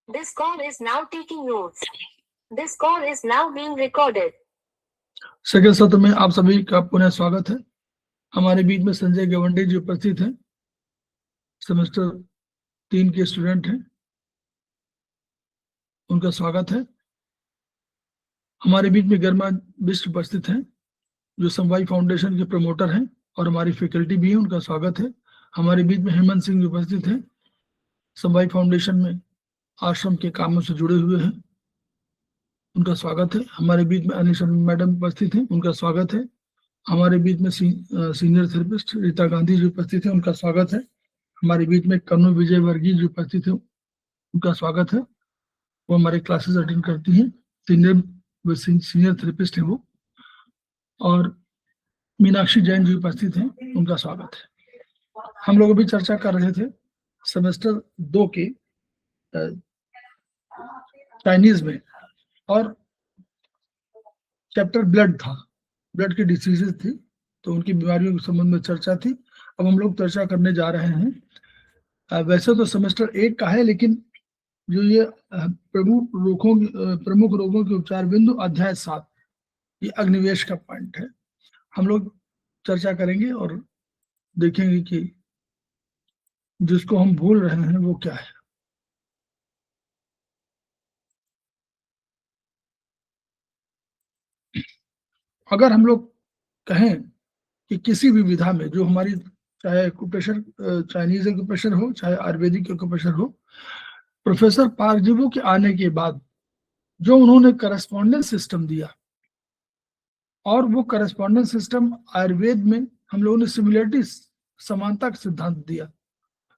This call is now taking notes. This call is now being recorded. Second सत्र में आप सभी का पुनः स्वागत है। हमारे बीच में संजय गवंडी जी उपस्थित हैं, सेमेस्टर 3 के स्टूडेंट हैं, उनका स्वागत है। हमारे बीच में गर्मा बिष्ट उपस्थित हैं, जो समवाई फाउंडेशन के प्रमोटर हैं और हमारी फैकल्टी भी है, उनका स्वागत है। हमारे बीच में हेमंत सिंह उपस्थित हैं, समवाई फाउंडेशन में आश्रम के कामों से जुड़े हुए हैं, उनका स्वागत है। हमारे बीच में अनिशा मैडम उपस्थित हैं, उनका स्वागत है। हमारे बीच में सीनियर थेरेपिस्ट रीता गांधी जी उपस्थित हैं, उनका स्वागत है। हमारे बीच में कन्नू विजय वर्गीय जी उपस्थित हैं, उनका स्वागत है। वो हमारे क्लासेस अटेंड करती हैं, सीनियर थेरेपिस्ट हैं वो। और मीनाक्षी जैन जी उपस्थित हैं, उनका स्वागत है। हम लोग अभी चर्चा कर रहे थे सेमेस्टर 2 के चाइनीज में, और चैप्टर ब्लड था, ब्लड की डिसीजेज थी, तो उनकी बीमारियों के संबंध में चर्चा थी। अब हम लोग चर्चा करने जा रहे हैं। वैसे तो सेमेस्टर 1 का है, लेकिन जो ये प्रमुख रोगों के उपचार बिंदु अध्याय 7, ये अग्निवेश का पॉइंट है। हम लोग चर्चा करेंगे और देखेंगे कि जिसको हम भूल रहे हैं वो क्या है। अगर हम लोग कहें कि किसी भी विधा में जो हमारी, चाहे एक्यूप्रेशर, चाइनीज एक्यूप्रेशर हो, चाहे आयुर्वेदिक एक्यूप्रेशर हो, प्रोफेसर पार्कजीवो के आने के बाद जो उन्होंने करस्पॉन्डेंस सिस्टम दिया, और वो करस्पॉन्डेंस सिस्टम आयुर्वेद में हम लोगों ने सिमिलरिटी, समानता का सिद्धांत दिया।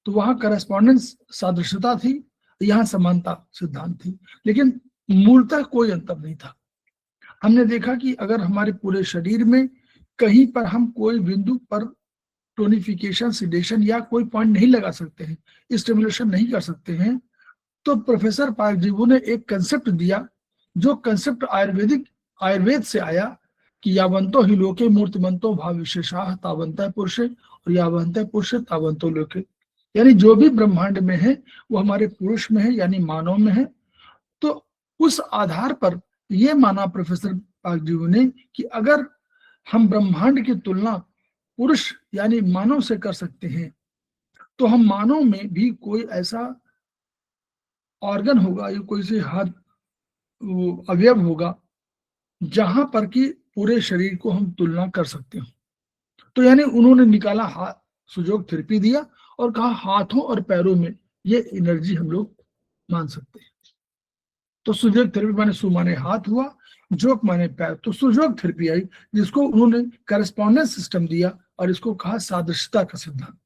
तो वहां करस्पॉन्डेंस सादृश्यता थी, यहाँ समानता सिद्धांत थी, लेकिन मूलतः कोई अंतर नहीं था। हमने देखा कि अगर हमारे पूरे शरीर में कहीं पर हम कोई बिंदु पर टोनिफिकेशन, सिडेशन या कोई पॉइंट नहीं लगा सकते हैं, स्टिमुलेशन नहीं कर सकते हैं, तो प्रोफेसर पार्कजीवो ने एक कंसेप्ट दिया, जो कंसेप्ट आयुर्वेद से आया कि यावंतो ही लोके मूर्तिमंतो भाव विशेषाः तावंतः पुरुषे और यावंतः पुरुषे तावंतो लोके, यानी जो भी ब्रह्मांड में है वो हमारे पुरुष में है, यानी मानव में है। तो उस आधार पर ये माना प्रोफेसर पार्कजीवो ने कि अगर हम ब्रह्मांड की तुलना पुरुष यानी मानव से कर सकते हैं, तो हम मानव में भी कोई ऐसा ऑर्गन होगा या कोई से हाथ अवयव होगा जहां पर कि पूरे शरीर को हम तुलना कर सकते हो। तो यानी उन्होंने निकाला हाथ, सुजोग थेरेपी दिया और कहा हाथों और पैरों में ये एनर्जी हम लोग मान सकते हैं। तो सुजोग थेरेपी माने सु माने हाथ हुआ, जोग माने पैर, तो सुजोग थेरेपी आई, जिसको उन्होंने करस्पॉन्डेंस सिस्टम दिया और इसको कहा सादृश्यता का सिद्धांत।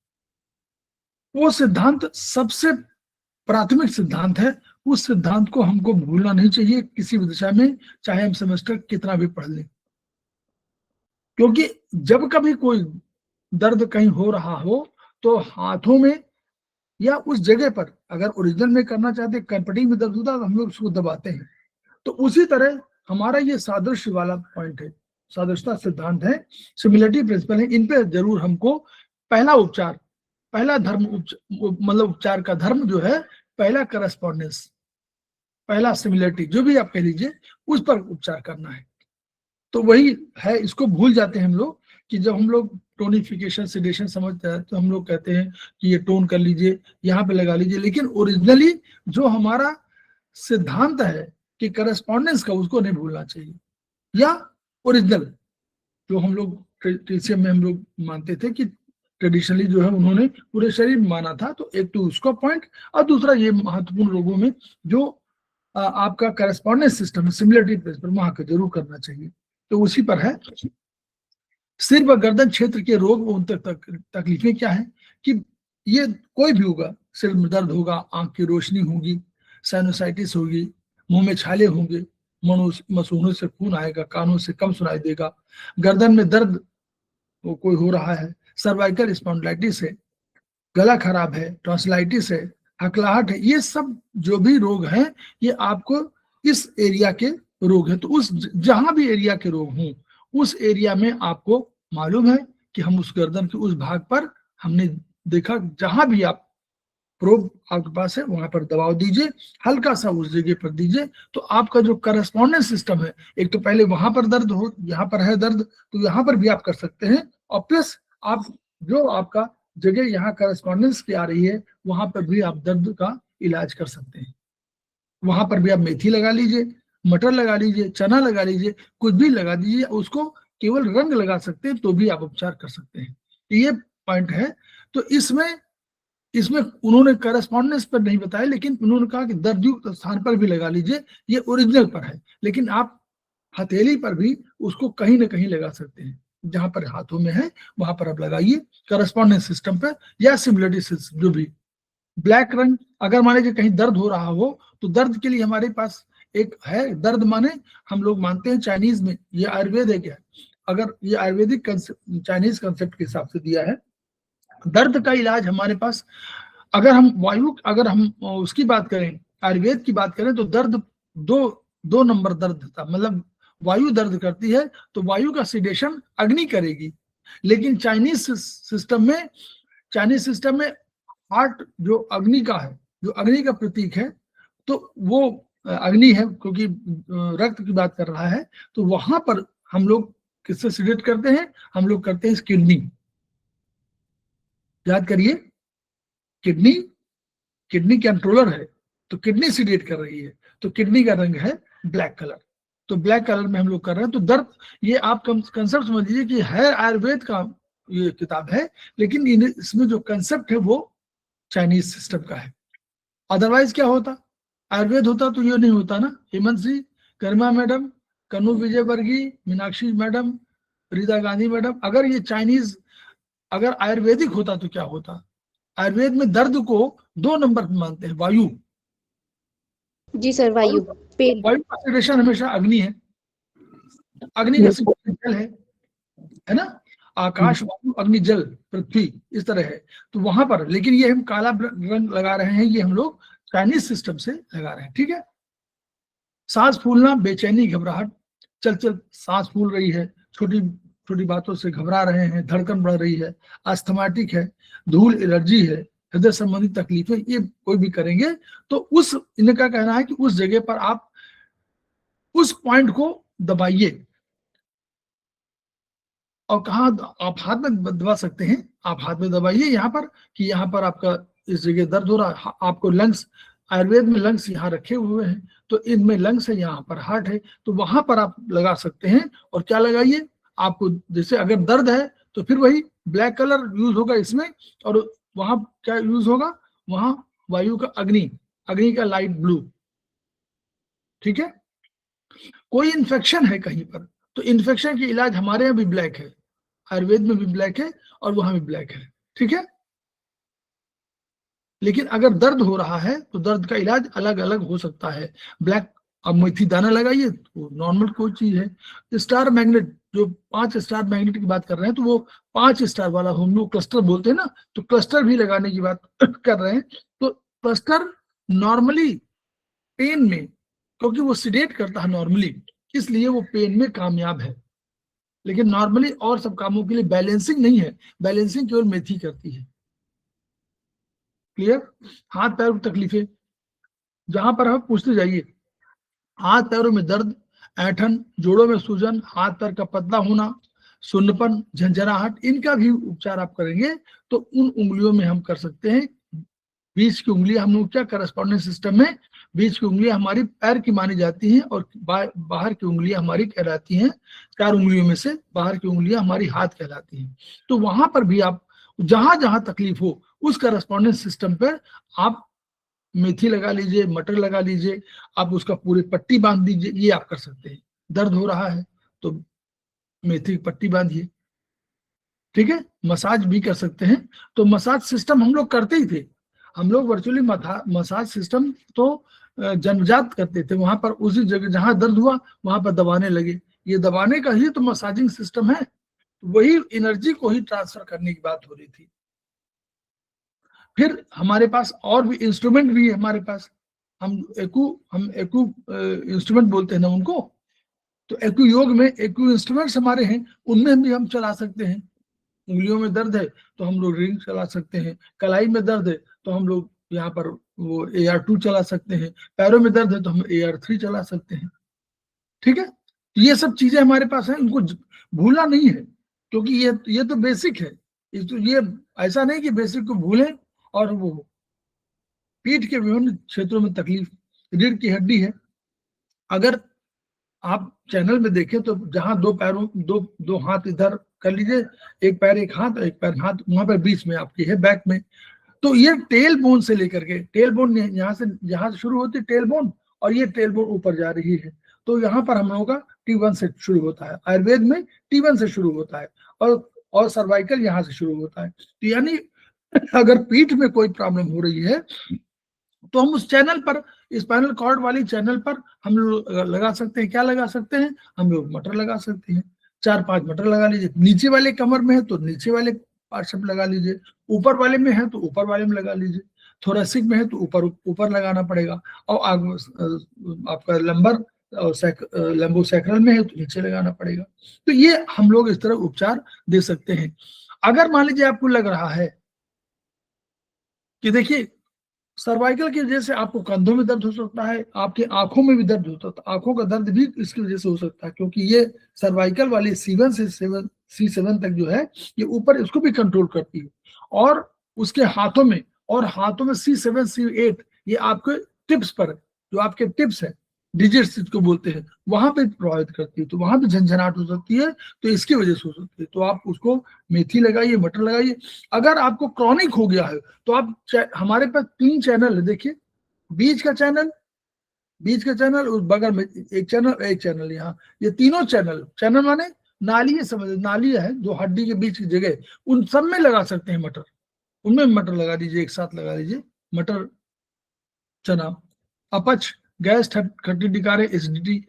वो सिद्धांत सबसे प्राथमिक सिद्धांत है, उस सिद्धांत को हमको भूलना नहीं चाहिए किसी भी दिशा में, चाहे हम सेमेस्टर कितना भी पढ़ लें। क्योंकि जब कभी कोई दर्द कहीं हो रहा हो तो हाथों में या उस जगह पर, अगर ओरिजिनल में करना चाहते कनपटी में दर्द होता है तो हम लोग उसको दबाते हैं, तो उसी तरह हमारा ये सादृश्य वाला पॉइंट है, सादृश्यता सिद्धांत है, सिमिलरिटी प्रिंसिपल है। इन पे जरूर हमको पहला उपचार, पहला धर्म मतलब उपचार का धर्म जो है, पहला करस्पॉन्डेंस, पहला सिमिलरिटी, जो भी आप कह लीजिए, उस पर उपचार करना है। तो वही है, इसको भूल जाते हैं हम लोग कि जब हम लोग टोनिफिकेशन, सिडेशन समझते हैं तो हम लोग कहते हैं कि ये टोन कर लीजिए, यहाँ पे लगा लीजिए, लेकिन ओरिजिनली जो हमारा सिद्धांत है कि करस्पॉन्डेंस का, उसको नहीं भूलना चाहिए। या ओरिजिनल जो हम लोग ट्रीसियम में हम लोग मानते थे कि ट्रेडिशनली जो है उन्होंने पूरे शरीर में माना था, तो एक तो उसका पॉइंट, और दूसरा ये महत्वपूर्ण रोगों में जो आपका करस्पॉन्डेंस सिस्टम है, सिमिलरिटी प्रिंसिपल, वहां का जरूर करना चाहिए। तो उसी पर है। सिर व गर्दन क्षेत्र के रोग व उन तकलीफें क्या है कि ये कोई भी होगा, सिर में दर्द होगा, आंख की रोशनी होगी, साइनोसाइटिस होगी, मुंह में छाले होंगे, मसूड़ों से खून आएगा, कानों से कम सुनाई देगा, गर्दन में दर्द कोई हो रहा है, सर्वाइकल स्पॉन्डिलाइटिस है, गला खराब है, टॉन्सिलाइटिस है, हकलाहट है, ये सब जो भी रोग हैं ये आपको इस एरिया के रोग है। तो उस जहां भी एरिया के रोग हों, उस एरिया में आपको मालूम है कि हम उस गर्दन के उस भाग पर हमने देखा, जहां भी आप प्रोब आपके पास है, वहां पर दबाव दीजिए, हल्का सा उस जगह पर दीजिए, तो आपका जो करस्पॉन्डेंस सिस्टम है, एक तो पहले वहां पर दर्द हो, यहाँ पर है दर्द, तो यहाँ पर भी आप कर सकते हैं, और प्लस आप जो आपका जगह यहाँ करस्पॉन्डेंस की आ रही है, वहां पर भी आप दर्द का इलाज कर सकते हैं। वहां पर भी आप मेथी लगा लीजिए, मटर लगा लीजिए, चना लगा लीजिए, कुछ भी लगा दीजिए, उसको केवल रंग लगा सकते हैं तो भी आप उपचार कर सकते हैं। ये पॉइंट है। तो इसमें इसमें उन्होंने करस्पॉन्डेंस पर नहीं बताया, लेकिन उन्होंने कहा कि दर्दयुक्त स्थान पर भी लगा लीजिए, ये ओरिजिनल पर है, लेकिन आप हथेली पर भी उसको कहीं ना कहीं लगा सकते हैं, जहां पर हाथों में है वहां पर आप लगाइए करस्पॉन्डेंस सिस्टम पर या सिमिलरिटी सिस्टम, जो भी। ब्लैक रंग, अगर मान लीजिए कहीं दर्द हो रहा हो, तो दर्द के लिए हमारे पास एक है, दर्द माने हम लोग मानते हैं चाइनीज में, ये आयुर्वेद है क्या, अगर ये आयुर्वेदिक चाइनीज कंसेप्ट के हिसाब से दिया है, दर्द का इलाज हमारे पास, अगर हम उसकी बात करें, आयुर्वेद की बात करें, तो दर्द दो नंबर दर्द था, मतलब वायु दर्द करती है तो वायु का सिडेशन अग्नि करेगी, लेकिन चाइनीज सिस्टम में हार्ट जो अग्नि का है, जो अग्नि का प्रतीक है, तो वो अग्नि है, क्योंकि रक्त की बात कर रहा है, तो वहां पर हम लोग किससे सिडेट करते हैं, हम लोग करते हैं किडनी, याद करिए, किडनी कंट्रोलर है, तो किडनी सिडेट कर रही है, तो किडनी का रंग है ब्लैक कलर, तो ब्लैक कलर में हम लोग कर रहे हैं। तो दर्द, ये आप कंसेप्ट समझ लीजिए कि है आयुर्वेद का ये किताब है, लेकिन इसमें जो कंसेप्ट है वो चाइनीज सिस्टम का है। अदरवाइज क्या होता, आयुर्वेद होता तो ये नहीं होता ना, हेमंत जी, कर्मा मैडम, कन्नू विजयवर्गीय, मीनाक्षी मैडम, रीता गांधी मैडम, अगर ये चाइनीज, अगर आयुर्वेदिक होता तो क्या होता, आयुर्वेद में दर्द को 2 नंबर पे मानते हैं, वायु। जी सर, वायु का सिडेशन हमेशा अग्नि है, अग्नि का सिडेशन जल है ना, आकाश, वायु, अग्नि, जल, पृथ्वी, इस तरह है। तो वहां पर, लेकिन ये हम काला रंग लगा रहे हैं, ये हम लोग चाइनीज सिस्टम से लगा रहे हैं, ठीक है। सांस फूलना, बेचैनी, घबराहट, चल सांस फूल रही है, छोटी छोटी बातों से घबरा रहे हैं, धड़कन बढ़ रही है, अस्थमाटिक है, धूल एलर्जी है, हृदय संबंधी तकलीफें, ये कोई भी करेंगे तो इनका कहना है कि उस जगह पर आप उस पॉइंट को दबाइए। और कहा आप हाथ में दबा सकते हैं, आप हाथ में दबाइए यहाँ पर, कि यहाँ पर आपका इस जगह दर्द हो रहा है, आपको लंग्स, आयुर्वेद में लंग्स यहाँ रखे हुए हैं, तो इनमें लंग्स है, यहाँ पर हार्ट है, तो वहां पर आप लगा सकते हैं। और क्या लगाइए, आपको जैसे अगर दर्द है तो फिर वही ब्लैक कलर यूज होगा इसमें, और वहां क्या यूज होगा, वहां वायु का अग्नि का लाइट ब्लू, ठीक है। कोई इन्फेक्शन है कहीं पर, तो इन्फेक्शन के इलाज हमारे यहाँ भी ब्लैक है, आयुर्वेद में भी ब्लैक है और वहां भी ब्लैक है, ठीक है। लेकिन अगर दर्द हो रहा है तो दर्द का इलाज अलग अलग हो सकता है। ब्लैक, अब मेथी दाना लगाइए तो नॉर्मल कोई चीज है। स्टार मैग्नेट, जो 5 स्टार मैग्नेट की बात कर रहे हैं, तो वो 5 स्टार वाला हम लोग क्लस्टर बोलते हैं ना, तो क्लस्टर भी लगाने की बात कर रहे हैं। तो क्लस्टर नॉर्मली पेन में, क्योंकि वो सिडेट करता है नॉर्मली, इसलिए वो पेन में कामयाब है, लेकिन नॉर्मली और सब कामों के लिए बैलेंसिंग नहीं है, बैलेंसिंग केवल मेथी करती है। क्लियर। हाथ पैरों की तकलीफें, जहां पर आप पूछते जाइए, हाथ पैरों में दर्द, ऐंठन, जोड़ों में सूजन, हाथ पैर का पतला होना, सुन्नपन, झंझनाहट, इनका भी उपचार आप करेंगे तो उन उंगलियों में हम कर सकते हैं। बीच की उंगलियां हम लोग क्या, करस्पॉन्डेंस सिस्टम में बीच की उंगलियां हमारी पैर की मानी जाती हैं, और बाहर की उंगलियां हमारी कहलाती हैं, 4 उंगलियों में से बाहर की उंगलियां हमारी हाथ कहलाती हैं। तो वहां पर भी आप जहां जहां तकलीफ हो, उस करस्पॉन्डेंस सिस्टम पर आप मेथी लगा लीजिए, मटर लगा लीजिए, आप उसका पूरी पट्टी बांध दीजिए, ये आप कर सकते हैं। दर्द हो रहा है तो मेथी की पट्टी बांधिए, ठीक है। मसाज भी कर सकते हैं। तो मसाज सिस्टम हम लोग करते ही थे, हम लोग वर्चुअली मसाज सिस्टम तो जन्मजात करते थे, वहां पर उसी जगह जहां दर्द हुआ वहां पर दबाने लगे, ये दबाने का ही तो मसाजिंग सिस्टम है, वही एनर्जी को ही ट्रांसफर करने की बात हो रही थी। फिर हमारे पास और भी इंस्ट्रूमेंट भी है हमारे पास, हम एकू इंस्ट्रूमेंट बोलते हैं ना उनको, तो एकू योग में एकू इंस्ट्रूमेंट्स हमारे हैं, उनमें भी हम चला सकते हैं। उंगलियों में दर्द है तो हम लोग रिंग चला सकते हैं, कलाई में दर्द है तो हम लोग तो यहाँ पर वो AR2 चला सकते हैं। पैरों में दर्द है तो हम AR3 चला सकते हैं। ठीक है, ये सब चीजें हमारे पास है, इनको भूलना नहीं है, क्योंकि ये तो बेसिक है। ये ऐसा नहीं कि बेसिक को भूलें और वो पीठ के विभिन्न क्षेत्रों में तकलीफ, रीढ़ की हड्डी है। अगर आप चैनल में देखें तो जहां दो हाथ इधर कर लीजिए, एक पैर एक हाथ, वहां पर बीच में आपकी है बैक में। तो ये टेल बोन से लेकर के, टेल बोन यहाँ से शुरू होती है टेल बोन, और ये टेल बोन ऊपर जा रही है। तो यहाँ पर हम लोगों का T1 से शुरू होता है, आयुर्वेद में T1 से शुरू होता है, और सर्वाइकल यहाँ से शुरू होता है। तो यानी अगर पीठ में कोई प्रॉब्लम हो रही है तो हम उस चैनल पर, स्पाइनल कॉर्ड वाली चैनल पर हम लोग लगा सकते हैं। क्या लगा सकते हैं? हम लोग मटर लगा सकते हैं, 4-5 मटर लगा लीजिए। नीचे वाले कमर में है तो नीचे वाले पार्ट सब लगा लीजिए, ऊपर वाले में है तो ऊपर वाले में लगा लीजिए, थोरेसिक में है तो ऊपर लगाना पड़ेगा, और आपका लंबर और लंबोसैक्रल में है तो नीचे लगाना पड़ेगा। तो ये हम लोग इस तरह उपचार दे सकते हैं। अगर मान लीजिए आपको लग रहा है कि देखिए सर्वाइकल की वजह से आपको कंधों में दर्द हो सकता है, आपकी आंखों में भी दर्द हो सकता है, आंखों का दर्द भी इसकी वजह से हो सकता है, क्योंकि ये सर्वाइकल वाली C1 से C7 तक जो है ये ऊपर इसको भी कंट्रोल करती है, और उसके हाथों में C7 C8 ये आपके टिप्स पर, जो आपके टिप्स है डिजिट्स जिसको बोलते हैं, वहां पे प्रभावित करती है। तो वहां पे झंझनाहट हो सकती है, तो इसकी वजह से हो सकती है। तो आप उसको मेथी लगाइए, मटर लगाइए। अगर आपको क्रॉनिक हो गया है तो आप हमारे पास 3 चैनल है, देखिए बीच का चैनल उस बगल में एक चैनल यहाँ, ये तीनों चैनल माने नाली है, समझ नाली है जो हड्डी के बीच की जगह, उन सब में लगा सकते हैं मटर, उनमें मटर लगा दीजिए, एक साथ लगा दीजिए मटर, चना, अपच, गैस, खट्टी डिकारे, एसिडिटी,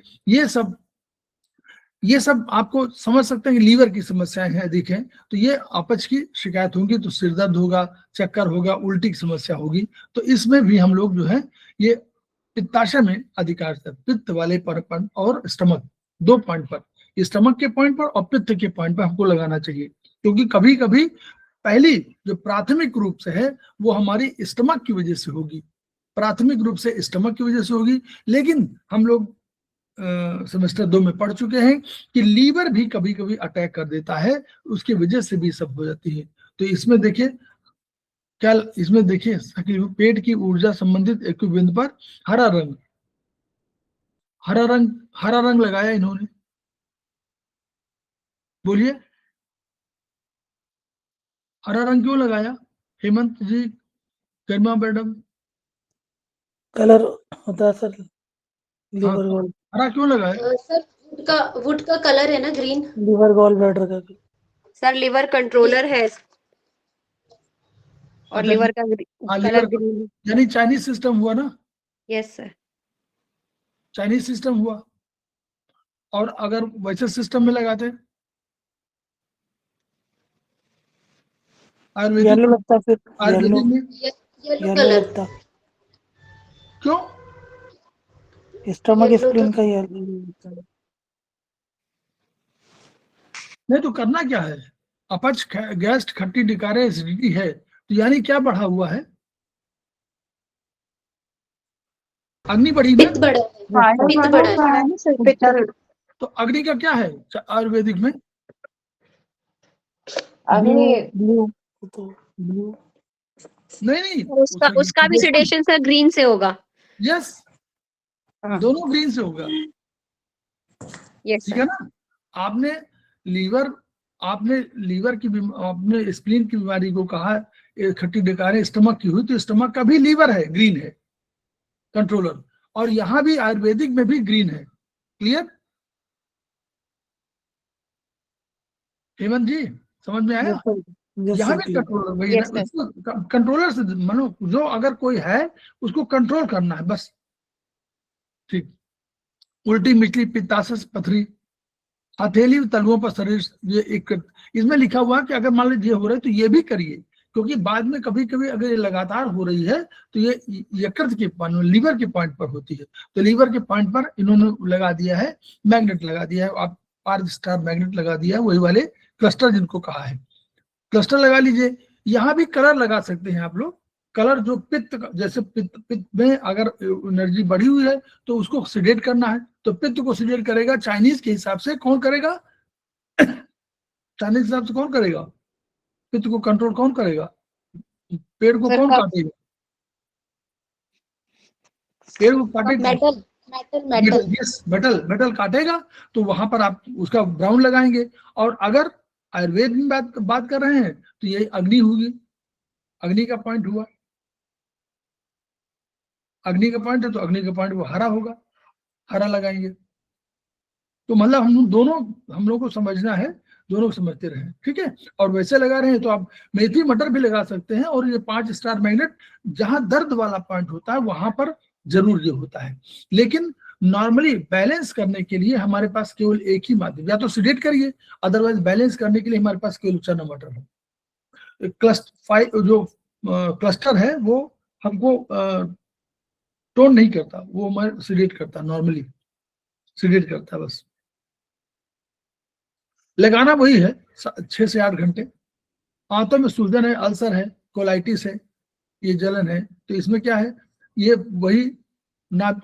ये सब आपको समझ सकते हैं कि लीवर की समस्याएं हैं अधिक हैं, तो ये अपच की शिकायत होगी तो सिर दर्द होगा, चक्कर होगा, उल्टी की समस्या होगी। तो इसमें भी हम लोग जो है ये पित्ताशय में अधिकार से पित्त वाले पर और स्टमक 2 पॉइंट पर, स्टमक के पॉइंट पर और पित्त के पॉइंट पर हमको लगाना चाहिए, क्योंकि कभी कभी पहली जो प्राथमिक रूप से है वो हमारी स्टमक की वजह से होगी, प्राथमिक रूप से स्टमक की वजह से होगी। लेकिन हम लोग सेमेस्टर 2 में पढ़ चुके हैं कि लीवर भी कभी कभी अटैक कर देता है, उसकी वजह से भी सब हो जाती है। तो इसमें देखिए पेट की ऊर्जा संबंधित एक बिंदु पर हरा रंग लगाया इन्होंने, बोलिए हरा रंग क्यों लगाया हेमंत जी, गरिमा मैडम? कलर होता है सर, लिवर गॉल, हरा क्यों लगाया? सर वुड का कलर है ना ग्रीन, लिवर गॉल ब्लैडर का। सर लिवर कंट्रोलर है और लिवर का कलर ग्रीन है। यानी चाइनीज सिस्टम हुआ ना? यस सर, चाइनीज सिस्टम हुआ। और अगर वैसे सिस्टम में लगाते येलो लगता, फिर आयुर्वेदिक में येलो लगता, क्यों? स्टमक स्प्लिन का येलो लगता है। नहीं तो करना क्या है, अपच, गैस, खट्टी डिकारे, एसिडिटी है, तो यानी क्या बढ़ा हुआ है? अग्नि बढ़ी ना? पित्त बढ़ा है। तो अग्नि का क्या है आयुर्वेदिक में? ब्लू नहीं उसका भी सेडेशन सर ग्रीन से होगा। यस, दोनों ग्रीन से होगा। यस ठीक है ना? आपने लीवर की आपने स्प्लीन की बीमारी को कहा खट्टी डिकारे स्टमक की हुई, तो स्टमक का भी लीवर है, ग्रीन है कंट्रोलर, और यहां भी आयुर्वेदिक में भी ग्रीन है। क्लियर हेमंत जी, समझ में आया? यहाँ भी कंट्रोलर वही है, कंट्रोलर से मानो जो अगर कोई है उसको कंट्रोल करना है बस। ठीक, उल्टी, मिचली, पित्ताशय, पथरी, हथेली, तलुओं पर शरीर, ये एक इसमें लिखा हुआ है कि अगर मान लीजिए हो रहा है तो ये भी करिए, क्योंकि बाद में कभी कभी अगर ये लगातार हो रही है तो ये यकृत के पॉइंट, लीवर के पॉइंट पर होती है। तो लीवर के पॉइंट पर इन्होंने लगा दिया है मैग्नेट, लगा दिया है, आप पार्क स्टार मैग्नेट लगा दिया है, वही वाले क्लस्टर जिनको कहा है, क्लस्टर लगा लीजिए। यहाँ भी कलर लगा सकते हैं आप लोग, कलर जो पित्त जैसे पित्त में अगर एनर्जी बढ़ी हुई है तो उसको सिडेट करना है, तो पित्त को सिडेट करेगा चाइनीज के हिसाब से कौन करेगा? चाइनीज के हिसाब से कौन करेगा? पित्त को कंट्रोल कौन करेगा? पेड़ को कौन काटेगा? पेड़ को काटेगा मेटल। यस, मेटल काटेगा, तो वहां पर आप उसका ब्राउन लगाएंगे। और अगर आयुर्वेद में बात कर रहे हैं तो ये अग्नि होगी, अग्नि का पॉइंट हुआ, अग्नि का पॉइंट है तो अग्नि का पॉइंट वो हरा होगा, हरा लगाएंगे। तो मतलब हम लोग को समझना है, दोनों को समझते रहे, ठीक है। और वैसे लगा रहे हैं तो आप मेथी मटर भी लगा सकते हैं। और ये 5 स्टार मैग्नेट जहां दर्द वाला पॉइंट होता है वहां पर जरूर ये होता है। लेकिन नॉर्मली बैलेंस करने के लिए हमारे पास केवल एक ही माध्यम, या तो सिडेट करिए, अदरवाइज बैलेंस करने के लिए हमारे पास केवल चना मटर है। क्लस्टर है वो हमको टोन नहीं करता, वो हमारे सिडेट करता, नॉर्मली सिडेट करता बस। लगाना वही है 6 से 8 घंटे। आंतों में सूजन है, अल्सर है, कोलाइटिस है, ये जलन है, तो इसमें क्या है, ये वही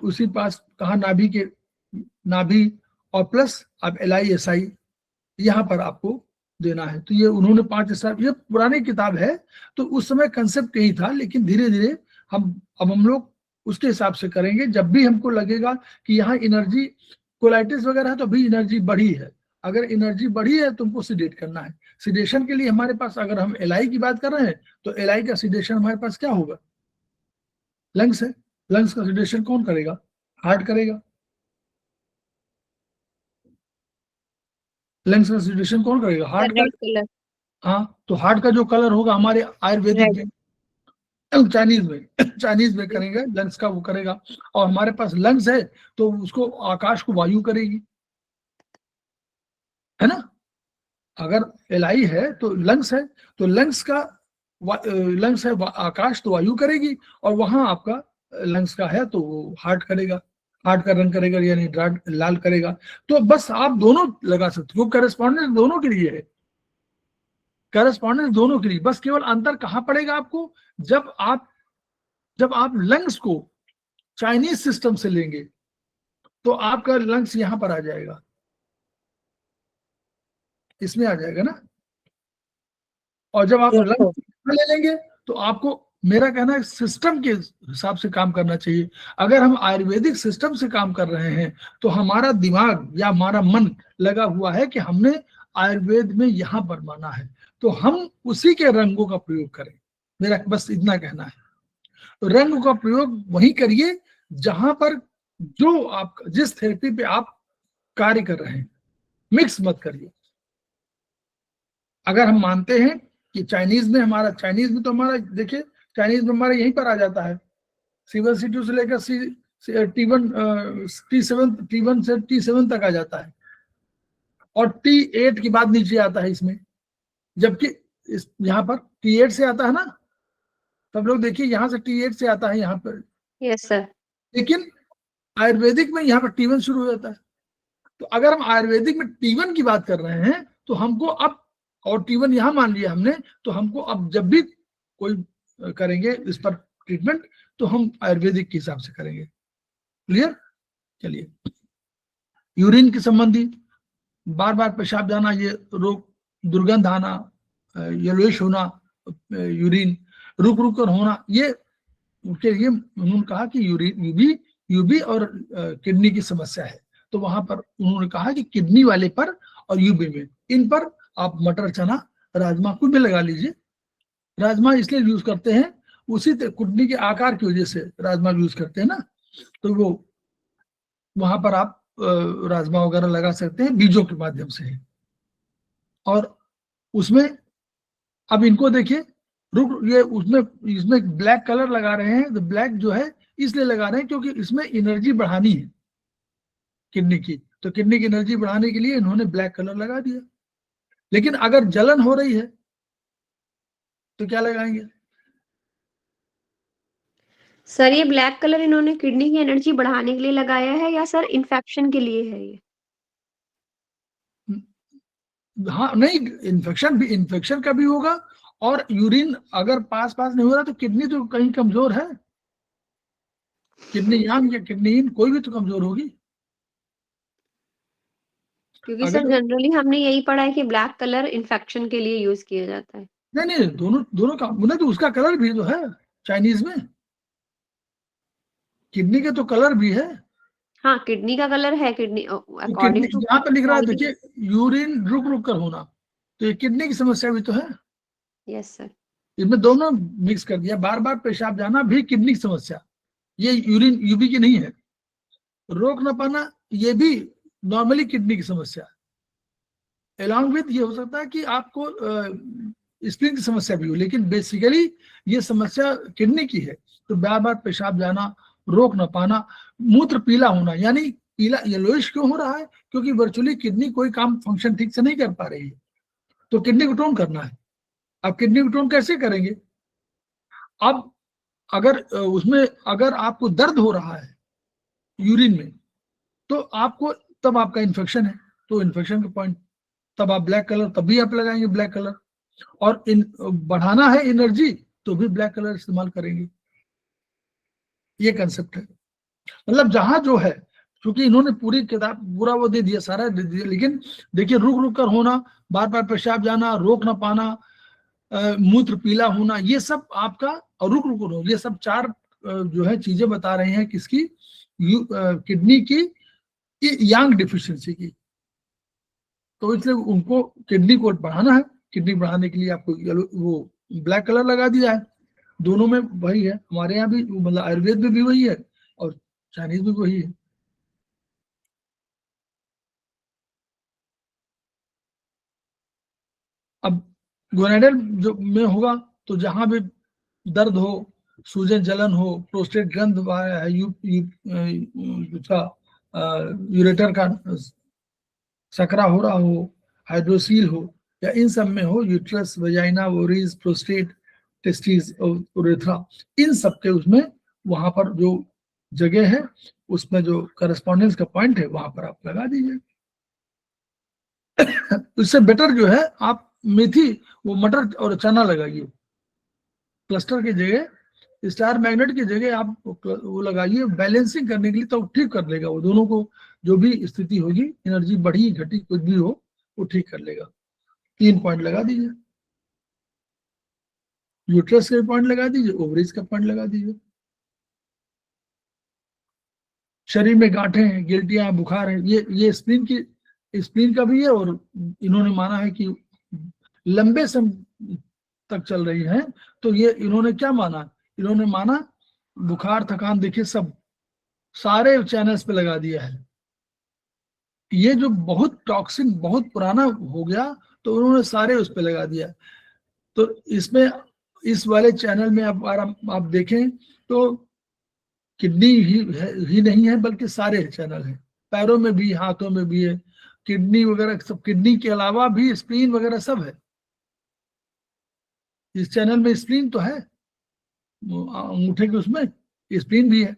उसी पास कहा नाभि और प्लस आप LISI यहाँ पर आपको देना है। तो ये उन्होंने 5 स्टार, ये पुरानी किताब है तो उस समय कंसेप्ट यही था, लेकिन धीरे धीरे हम लोग उसके हिसाब से करेंगे। जब भी हमको लगेगा कि यहाँ एनर्जी कोलाइटिस वगैरह है तो भी एनर्जी बढ़ी है, अगर एनर्जी बढ़ी है तो हमको सिडेट करना है। सिडेशन के लिए हमारे पास, अगर हम LI की बात कर रहे हैं तो LI का सिडेशन हमारे पास क्या होगा? लंग्स है, लंग्स का सिडेशन कौन करेगा? हार्ट करेगा। लंग्स का सिडेशन कौन करेगा? Heart colour. हाँ, तो हार्ट का जो कलर होगा हमारे आयुर्वेदिक में, चाइनीज में करेंगे, लंग्स का वो करेगा। और हमारे पास लंग्स है तो उसको आकाश को वायु करेगी, है ना। अगर LI है तो लंग्स है, तो लंग्स है आकाश तो वायु करेगी, और वहां आपका लंग्स का है तो वो हार्ट करेगा, हार्ट का रंग करेगा, यानी लाल करेगा। तो बस आप दोनों लगा सकते हो, करेस्पॉन्डेंस दोनों के लिए है, करेस्पॉन्डेंस दोनों के लिए। बस केवल अंतर कहां पड़ेगा आपको? जब आप लंग्स को चाइनीज सिस्टम से लेंगे तो आपका लंग्स यहां पर आ जाएगा, इसमें आ जाएगा ना। और जब आप लंग्स ले लेंगे तो आपको, मेरा कहना है, सिस्टम के हिसाब से काम करना चाहिए। अगर हम आयुर्वेदिक सिस्टम से काम कर रहे हैं तो हमारा दिमाग या हमारा मन लगा हुआ है कि हमने आयुर्वेद में यहाँ पर माना है, तो हम उसी के रंगों का प्रयोग करें। मेरा बस इतना कहना है। तो रंग का प्रयोग वही करिए जहां पर जो आप जिस थेरेपी पे आप कार्य कर रहे हैं, मिक्स मत करिए। अगर हम मानते हैं कि चाइनीज में तो हमारा देखिए, चाइनीज में हमारा यहीं पर आ जाता है, C1 C2 से लेकर T1 से T7 तक आ जाता है, और T8 के बाद नीचे आता है इसमें। जबकि यहाँ पर T8 से आता है ना, सब लोग देखिए, यहाँ से T8 से आता है यहाँ पर। Yes sir. लेकिन आयुर्वेदिक में यहाँ पर T1 शुरू हो जाता है। तो अगर हम आयुर्वेदिक में T1 की बात कर रहे हैं तो हमको अब, और T1 यहाँ मान लिया हमने, तो हमको अब जब भी कोई करेंगे इस पर ट्रीटमेंट तो हम आयुर्वेदिक के हिसाब से करेंगे। क्लियर? चलिए, यूरिन के संबंधी, बार बार पेशाब जाना, ये रोग, दुर्गंध आना, येलोइश होना, यूरिन रुक रुक कर होना, ये उनके लिए उन्होंने कहा कि यूबी और किडनी की समस्या है। तो वहां पर उन्होंने कहा कि किडनी वाले पर और यूबी में, इन पर आप मटर, चना, राजमा कुछ भी लगा लीजिए। राजमा इसलिए यूज करते हैं, उसी किडनी के आकार की वजह से राजमा यूज करते हैं ना, तो वो वहां पर आप राजमा वगैरह लगा सकते हैं बीजों के माध्यम से। और उसमें अब इनको देखिए, ये इसमें ब्लैक कलर लगा रहे हैं, तो ब्लैक जो है इसलिए लगा रहे हैं क्योंकि इसमें एनर्जी बढ़ानी है किडनी की, तो किडनी की एनर्जी बढ़ाने के लिए इन्होंने ब्लैक कलर लगा दिया। लेकिन अगर जलन हो रही है तो क्या लगाएंगे? सर ये ब्लैक कलर इन्होंने किडनी की एनर्जी बढ़ाने के लिए लगाया है या सर इन्फेक्शन के लिए है ये? हाँ नहीं, इन्फेक्शन का भी होगा और यूरिन अगर पास पास नहीं हो रहा तो किडनी तो कहीं कमजोर है, किडनी यांग या किडनी इन कोई भी तो कमजोर होगी। क्योंकि सर अगर जनरली हमने यही पढ़ा है कि ब्लैक कलर इन्फेक्शन के लिए यूज किया जाता है। नहीं नहीं, दोनों दोनों का नहीं, तो उसका कलर भी तो है चाइनीज में, किडनी के तो कलर भी है। हाँ, किडनी का कलर है, किडनी तो किडनी अकॉर्डिंग टू यहाँ पे लिख रहा है देखिए, यूरिन रुक रुक कर होना, तो ये किडनी की समस्या भी तो है। Yes sir. इसमें दोनों मिक्स कर दिया, बार बार पेशाब जाना भी किडनी की समस्या, ये यूरिन यूबी की नहीं है। रोक ना पाना ये भी नॉर्मली किडनी की समस्या है। अलॉन्ग विद ये हो सकता है कि आपको स्प्लीन की समस्या भी हो, लेकिन बेसिकली ये समस्या किडनी की है। तो बार बार पेशाब जाना, रोक ना पाना, मूत्र पीला होना, यानी पीला येलोइश क्यों हो रहा है, क्योंकि वर्चुअली किडनी कोई काम फंक्शन ठीक से नहीं कर पा रही है, तो किडनी को टोन करना है। अब किडनी को टोन कैसे करेंगे? अब अगर उसमें अगर आपको दर्द हो रहा है यूरिन में, तो आपको तब आपका इन्फेक्शन है, तो इन्फेक्शन का पॉइंट तब आप ब्लैक कलर तब भी आप लगाएंगे ब्लैक कलर, और बढ़ाना है एनर्जी तो भी ब्लैक कलर इस्तेमाल करेंगे। ये कंसेप्ट है। मतलब जहां जो है, क्योंकि इन्होंने पूरी किताब पूरा वो दे दिया, सारा दे दिया, लेकिन देखिए रुक रुक कर होना, बार बार पेशाब जाना, रोक ना पाना, मूत्र पीला होना, ये सब आपका, और रुक रुक हो, ये सब चार जो है चीजें बता रहे हैं किसकी, किडनी की यांग डिफिशियंसी की। तो इसलिए उनको किडनी को बढ़ाना है, किडनी बढ़ाने के लिए आपको वो ब्लैक कलर लगा दिया है। दोनों में वही है, हमारे यहाँ भी मतलब आयुर्वेद में भी वही है और चाइनीज में वही है। अब गोनाडल जो में होगा तो जहां भी दर्द हो, सूजन जलन हो, प्रोस्टेट ग्रंथ यूरेटर का सकरा हो रहा हो, हाइड्रोसील हो, या इन सब में हो, uterus, vagina, ovaries, prostate, testis और उरेथ्रा, इन सब के उसमें वहां पर जो जगह है उसमें जो करस्पॉन्डेंस का पॉइंट है वहां पर आप लगा दीजिए। इससे बेटर जो है आप मेथी, वो मटर और चना लगाइए क्लस्टर की जगह, स्टार मैग्नेट की जगह आप वो लगाइए बैलेंसिंग करने के लिए, तो ठीक कर लेगा वो दोनों को, जो भी स्थिति होगी, एनर्जी बढ़ी घटी कुछ भी हो वो ठीक कर लेगा। 3 पॉइंट लगा दीजिए, यूट्रस के पॉइंट लगा दीजिए, ओवरीज का पॉइंट लगा दीजिए। शरीर में गांठें हैं, गिल्टियां, बुखार है, ये स्प्लीन का भी है, और इन्होंने माना है कि लंबे समय तक चल रही है, तो ये इन्होंने क्या माना, इन्होंने माना बुखार, थकान, देखिए सब सारे चैनल्स पे लगा दिया है। ये जो बहुत टॉक्सिन बहुत पुराना हो गया तो उन्होंने सारे उस पे लगा दिया। तो इसमें इस वाले चैनल में आप देखें तो किडनी ही नहीं है, बल्कि सारे चैनल हैं, पैरों में भी, हाथों में भी है, किडनी वगैरह सब, किडनी के अलावा भी स्प्लीन वगैरह सब है। इस चैनल में स्प्लीन तो है, अंगूठे के उसमें स्प्लीन भी है,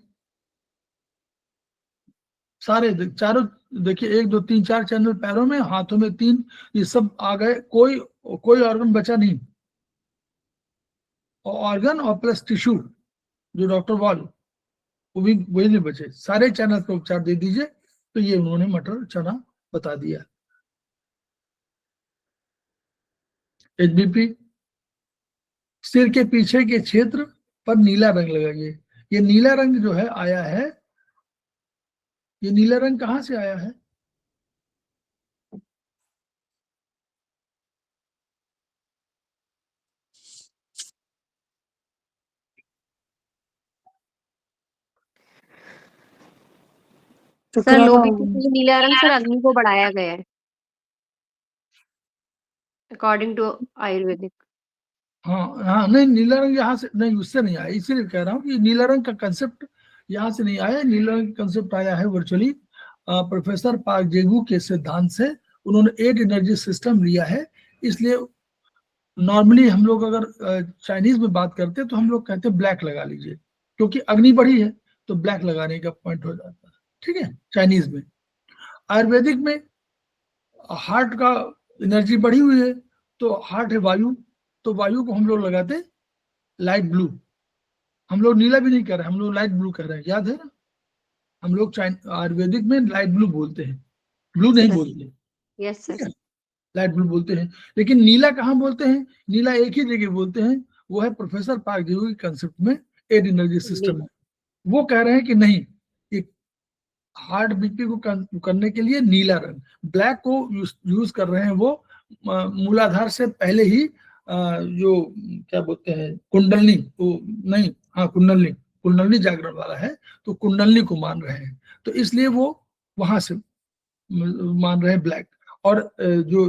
सारे चारों देखिए, 1 2 3 4 चैनल पैरों में, हाथों में 3, ये सब आ गए, कोई ऑर्गन बचा नहीं। और ऑर्गन और प्लस टिश्यू जो डॉक्टर वॉल, वो भी वही नहीं बचे, सारे चैनल पर उपचार दे दीजिए। तो ये उन्होंने मटर चना बता दिया। एचबीपी, सिर के पीछे के क्षेत्र पर नीला रंग लगाइए। ये नीला रंग जो है आया है, ये नीला रंग कहाँ से आया है? सर लोभी के लिए नीला रंग सर अग्नि को बढ़ाया गया है अकॉर्डिंग टू आयुर्वेदिक। हाँ नहीं, नीला रंग यहाँ से नहीं, उससे नहीं आया, इसीलिए कह रहा हूँ कि नीला रंग का कंसेप्ट यहाँ से नहीं आया। नीला रंग का कंसेप्ट आया है वर्चुअली प्रोफेसर पार्क जेगू के सिद्धांत से। उन्होंने 8 एनर्जी सिस्टम लिया है, इसलिए नॉर्मली हम लोग अगर चाइनीज में बात करते हैं तो हम लोग कहते हैं ब्लैक लगा लीजिए, क्योंकि अग्नि बढ़ी है तो ब्लैक लगाने का पॉइंट हो जाता है, ठीक है, चाइनीज में। आयुर्वेदिक में हार्ट का एनर्जी बढ़ी हुई है तो हार्ट है वायु, तो वायु को हम लोग लगाते लाइट ब्लू। हम लोग नीला भी नहीं कर रहे, हम लोग लाइट ब्लू कर रहे हैं, याद है ना? हम लोग आयुर्वेदिक में लाइट ब्लू बोलते हैं, ब्लू नहीं बोलते, यस ठीक सर। है, लाइट ब्लू बोलते हैं। लेकिन नीला कहाँ बोलते हैं? नीला एक ही जगह बोलते हैं, वो है प्रोफेसर पार्कजीवी के कंसेप्ट में, एड एनर्जी सिस्टम में। वो कह रहे हैं कि नहीं, हार्ट बीपी को करने के लिए नीला रंग, ब्लैक को यूज कर रहे हैं वो मूलाधार से पहले ही जो क्या बोलते हैं कुंडलनी, वो नहीं, हाँ कुंडलनी जागरण वाला है, तो कुंडलनी को मान रहे हैं, तो इसलिए वो वहां से मान रहे हैं ब्लैक, और जो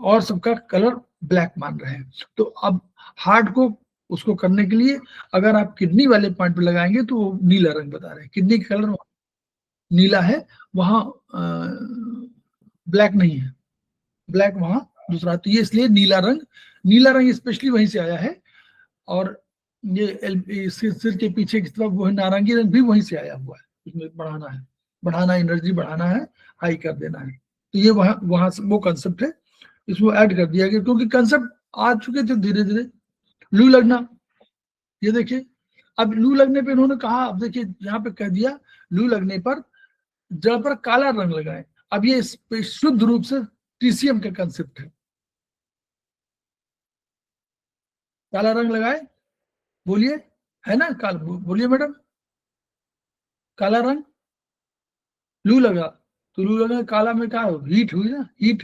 और सबका कलर ब्लैक मान रहे हैं। तो अब हार्ट को उसको करने के लिए अगर आप किडनी वाले पॉइंट पे लगाएंगे तो वो नीला रंग बता रहे हैं, किडनी का कलर नीला है, वहां ब्लैक नहीं है, ब्लैक वहां दूसरा, तो ये इसलिए नीला रंग स्पेशली वहीं से आया है। और ये सिर के पीछे की तरफ वो है नारंगी रंग भी वहीं से आया हुआ है, उसमें बढ़ाना एनर्जी बढ़ाना है, हाई कर देना है, तो ये वहां से वो कंसेप्ट है, इसको ऐड कर दिया गया क्योंकि कंसेप्ट आ चुके थे धीरे धीरे। लू लगना, ये देखिए, अब लू लगने पे इन्होंने कहा, अब देखिए यहाँ पे कह दिया लू लगने पर जड़ पर काला रंग लगाएं। अब ये शुद्ध रूप से टीसीएम का कंसेप्ट है, काला रंग लगाए, बोलिए, है ना? बोलिए मैडम, काला रंग, लू लगा, तो लू लगा काला में क्या हो, हीट हुई ना, हीट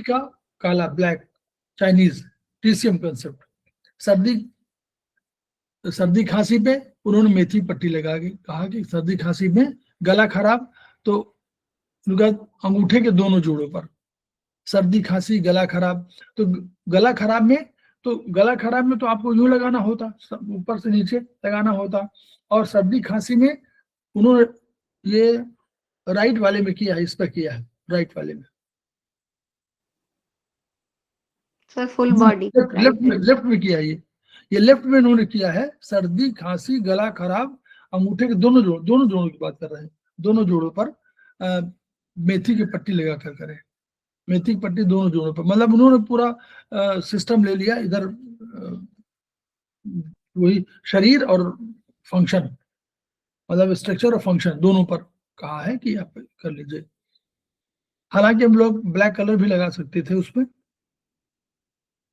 का काला, ब्लैक, चाइनीज टीसीएम कंसेप्ट। सर्दी खांसी पे उन्होंने मेथी पट्टी लगा के कहा कि सर्दी खांसी में गला खराब, तो अंगूठे के दोनों जोड़ों पर, सर्दी खांसी गला खराब, तो गला खराब में तो आपको यूं लगाना होता, ऊपर से नीचे लगाना होता, और सर्दी खांसी में उन्होंने ये राइट वाले में किया है, इस पर किया है, राइट वाले में, सर फुल बॉडी, लेफ्ट में किया है, ये लेफ्ट में इन्होंने किया है। सर्दी खांसी गला खराब, अंगूठे के दोनों जोड़ों की बात कर रहे हैं, दोनों जोड़ों पर मेथी की पट्टी लगा कर करें, मेथी की पट्टी दोनों जोड़ों पर, मतलब उन्होंने पूरा सिस्टम ले लिया, इधर वही शरीर और फंक्शन, मतलब स्ट्रक्चर और फंक्शन दोनों पर कहा है कि आप कर लीजिए। हालांकि हम लोग ब्लैक कलर भी लगा सकते थे, उसमें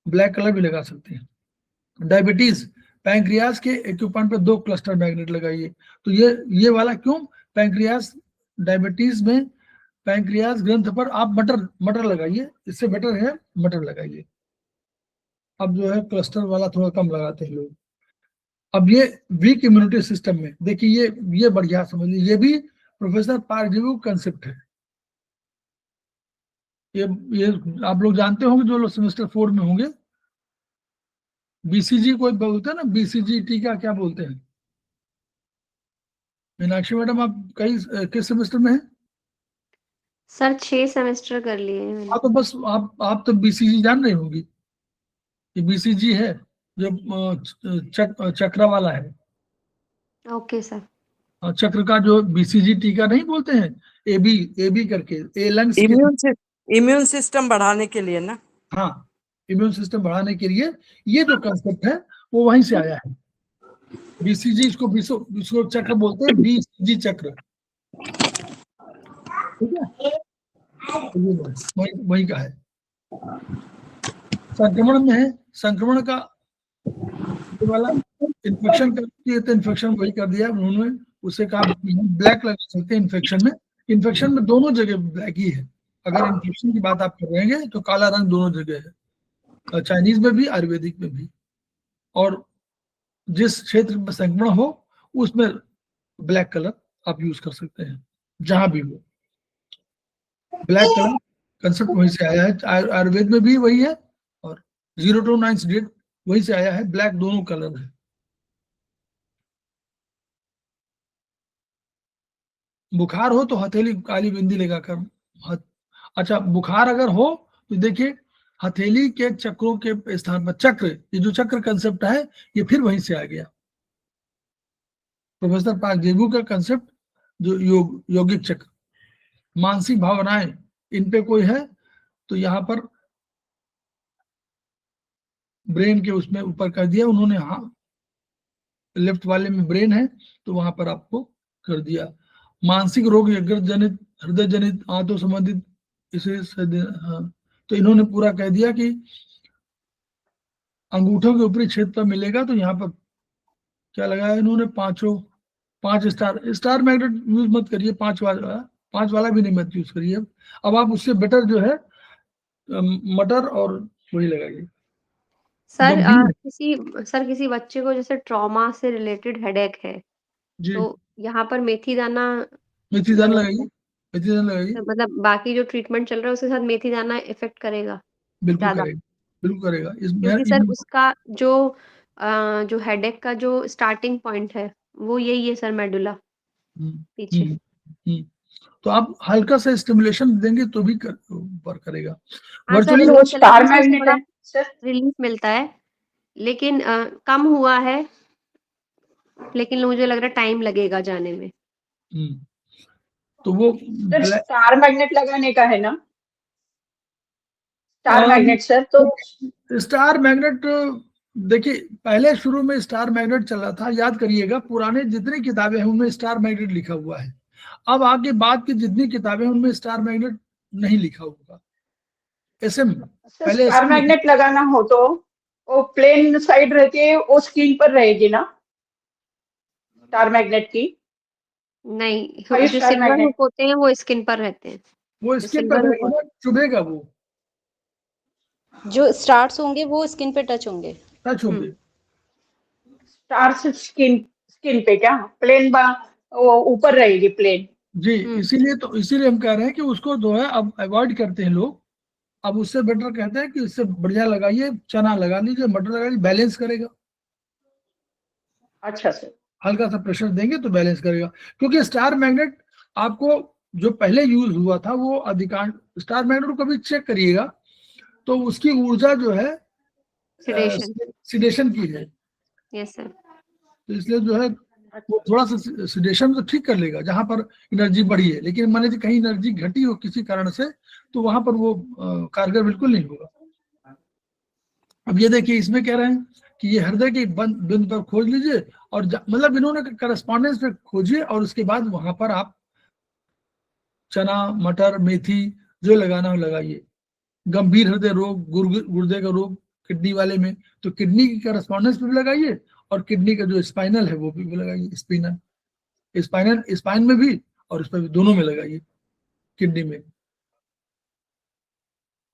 ब्लैक कलर भी लगा सकते हैं। डायबिटीज, पैंक्रियाज के एक्यूपॉइंट पे 2 क्लस्टर मैग्नेट लगाइए, तो ये वाला क्यों, पैंक्रियाज डायबिटीज में पैंक्रियाज ग्रंथ पर आप मटर लगाइए, इससे बेटर है मटर लगाइए। अब जो है क्लस्टर वाला थोड़ा कम लगाते हैं लोग। अब ये वीक इम्यूनिटी सिस्टम में देखिए, ये बढ़िया समझ लीजिए, ये भी प्रोफेसर पारजीवी कंसेप्ट है। ये आप लोग जानते होंगे, जो लोग सेमेस्टर 4 में होंगे, बीसीजी कोई बोलते हैं ना, बीसीजी टीका क्या बोलते हैं? मीनाक्षी मैडम, आप किस सेमेस्टर में हैं? सर 6 सेमेस्टर कर लिए हैं मैंने। हाँ, तो बस आप तो बीसीजी जान रही होंगी, ये बीसीजी है जो चक्र वाला है। Okay sir. चक्र का जो बीसीजी टीका नहीं बोलते हैं, एबी करके, ए लंग्स इम्यून सिस्टम बढ़ाने के लिए ना, हाँ, इम्यून सिस्टम बढ़ाने के लिए ये जो कंसेप्ट है वो वहीं से आया है। बीसीजी, इसको चक्र बोलते हैं, बीसीजी चक्र, ठीक है, वही का है। संक्रमण में है, संक्रमण का वाला इन्फेक्शन करती है, तो इन्फेक्शन वही कर दिया उन्होंने, उसे कहा ब्लैक लगा सकते हैं इन्फेक्शन में दोनों जगह ब्लैक ही है। अगर इन्फेक्शन की बात आप कर रहे हैं तो काला रंग दोनों जगह है, चाइनीज में भी आयुर्वेदिक में भी, और जिस क्षेत्र में संक्रमण हो उसमें ब्लैक कलर आप यूज कर सकते हैं, जहां भी हो। ब्लैक कलर कंसेप्ट वहीं से आया है, आयुर्वेद में भी वही है, और 0 to 9 डेट वहीं से आया है, ब्लैक दोनों कलर है। बुखार हो तो हथेली काली बिंदी लगाकर, अच्छा बुखार अगर हो तो देखिए हथेली के चक्रों के स्थान पर चक्र, ये जो चक्र कंसेप्ट है ये फिर वहीं से आ गया, प्रोफेसर पारजीवी का कंसेप्ट, जो यौगिक चक्र, मानसिक भावनाएं, इन पे कोई है तो यहाँ पर ब्रेन के उसमें ऊपर कर दिया उन्होंने, हाँ लेफ्ट वाले में ब्रेन है तो वहां पर आपको कर दिया। मानसिक रोग, यकृत जनित, हृदय जनित, आंतों संबंधित, इसे हाँ, तो इन्होंने पूरा कह दिया कि अंगूठों के ऊपरी क्षेत्र पर मिलेगा। तो यहाँ पर क्या लगाया इन्होंने, 5 स्टार। स्टार मैग्नेट यूज मत करिए, 5 वाला भी नहीं मत यूज करिए। अब आप उससे बेटर जो है मटर और वही लगाइए। सर गंभीर किसी बच्चे को जैसे ट्रॉमा से रिलेटेड हेडेक है, जी, तो यहाँ पर मेथी दाना मेथी दाना लगाना लगाइए, मेथी दाना लगाइए, तो मतलब बाकी जो ट्रीटमेंट चल रहा है उसके साथ मेथी दाना इफेक्ट करेगा बिल्कुल ज़्यादा? करेगा, बिल्कुल करेगा। क्योंकि सर उसका जो हेडेक का जो स्टार्टिंग पॉइंट है, वो यही है सर, मेडुला पीछे। हम्म, हम्म। तो आप हल्का सा स्टिमुलेशन देंगे तो भी वर्क करेगा। हाँ सर, वर्चुअली वो स्टार चलेगा, उससे मैग्नेट थोड़ा है सर। रिलीफ मिलता है, लेकिन कम हुआ है, लेकिन मुझे लग रहा है टाइम लगेगा जाने में। तो वो सर स्टार मैग्नेट लगाने का है ना, स्टार अम, मैग्नेट सर? तो स्टार मैग्नेट देखिए, पहले शुरू में स्टार मैग्नेट चल रहा था, याद करिएगा पुराने जितनी किताबें हैं उनमें स्टार मैग्नेट लिखा हुआ है। अब आगे बाद की जितनी किताबें हैं उनमें स्टार मैग्नेट नहीं लिखा होगा। एसएम सर पहले स्टार एसएम मैग्नेट लगाना हो तो वो प्लेन साइड रहती है, वो स्क्रीन पर रहेगी ना स्टार मैग्नेट की? नहीं, 5 जो स्टार सिल्वर मैग्नेट। हुक होते हैं वो स्किन पर रहते हैं। वो जो स्किन पर सिल्वर हुक नहीं होगा, चुभेगा, वो जो स्टार्स होंगे वो स्किन पे टच होंगे। टच होंगे। स्टार से स्किन स्किन पे क्या प्लेन वो ऊपर रहेगी प्लेन? जी, इसीलिए हम कह रहे हैं कि उसको जो है अब अवॉइड करते हैं लोग। अब उससे बेटर कहते हैं कि इससे बढ़िया लगाइए, चना लगा लीजिए, मटर लगा लीजिए, बैलेंस करेगा। अच्छा सर। हल्का सा प्रेशर देंगे तो बैलेंस करेगा। क्योंकि स्टार मैग्नेट आपको जो पहले यूज हुआ था वो अधिकांश स्टार मैग्नेट को कभी चेक करिएगा तो उसकी ऊर्जा जो है सिडेशन। सिडेशन की है। Yes sir. तो इसलिए जो है वो थोड़ा सा सिडेशन तो ठीक कर लेगा जहां पर एनर्जी बढ़ी है, लेकिन मान लीजिए कहीं एनर्जी घटी हो किसी कारण से तो वहां पर वो कारगर बिल्कुल नहीं होगा। अब ये देखिए इसमें कह रहे हैं कि ये हृदय के बिंदु पर खोज लीजिए और मतलब इन्होंने करस्पॉन्डेंस पे खोजिए और उसके बाद वहां पर आप चना, मटर, मेथी जो लगाना हो लगाइए। गंभीर हृदय रोग, गुर्दे का रोग किडनी वाले में, तो किडनी की करस्पॉन्डेंस पे भी लगाइए और किडनी का जो स्पाइनल है वो भी लगाइए। स्पाइन में भी और इस पर भी, दोनों में लगाइए, किडनी में।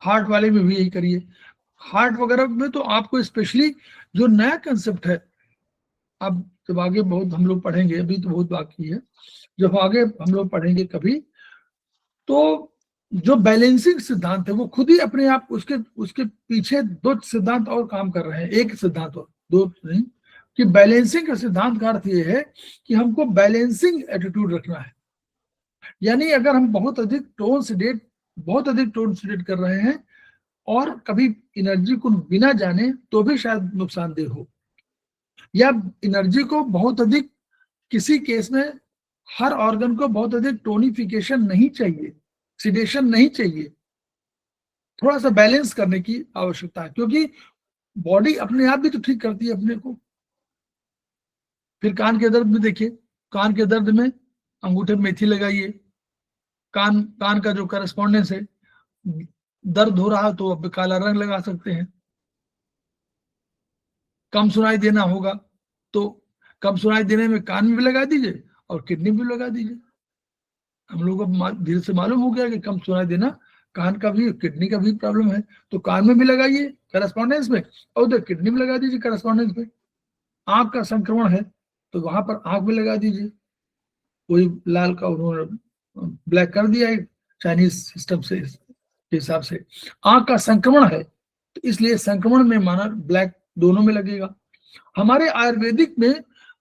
हार्ट वाले में भी यही करिए। हार्ट वगैरह में तो आपको स्पेशली जो नया कंसेप्ट है, अब जब आगे बहुत हम लोग पढ़ेंगे, अभी तो बहुत बाकी है, जब आगे हम लोग पढ़ेंगे कभी, तो जो बैलेंसिंग सिद्धांत है वो खुद ही अपने आप उसके पीछे 2 सिद्धांत और काम कर रहे हैं, एक सिद्धांत और 2 नहीं, कि बैलेंसिंग का सिद्धांत का अर्थ ये है कि हमको बैलेंसिंग एटीट्यूड रखना है। यानी अगर हम बहुत अधिक टोन सिडेट कर रहे हैं और कभी एनर्जी को बिना जाने तो भी शायद नुकसानदेह हो, या एनर्जी को बहुत अधिक, किसी केस में हर ऑर्गन को बहुत अधिक टोनिफिकेशन नहीं चाहिए, सिडेशन नहीं चाहिए, थोड़ा सा बैलेंस करने की आवश्यकता है, क्योंकि बॉडी अपने आप भी तो ठीक करती है अपने को। फिर कान के दर्द में देखिए, कान के दर्द में अंगूठे में मेथी लगाइए। कान का जो करस्पॉन्डेंस है, दर्द हो रहा तो अब काला रंग लगा सकते हैं। कम सुनाई देना होगा तो कम सुनाई देने में कान में भी लगा दीजिए और किडनी भी लगा दीजिए। हम लोग को धीरे से मालूम हो गया कि कम सुनाई देना कान का भी, किडनी का भी प्रॉब्लम है, तो कान में भी लगाइए करस्पॉन्डेंस में, और उधर किडनी में लगा दीजिए करस्पॉन्डेंस में। आंख का संक्रमण है तो वहां पर आंख में लगा दीजिए। वही लाल का उन्होंने ब्लैक कर दिया है चाइनीज सिस्टम से के हिसाब से। आंख का संक्रमण है तो इसलिए संक्रमण में माना ब्लैक दोनों में लगेगा। हमारे आयुर्वेदिक में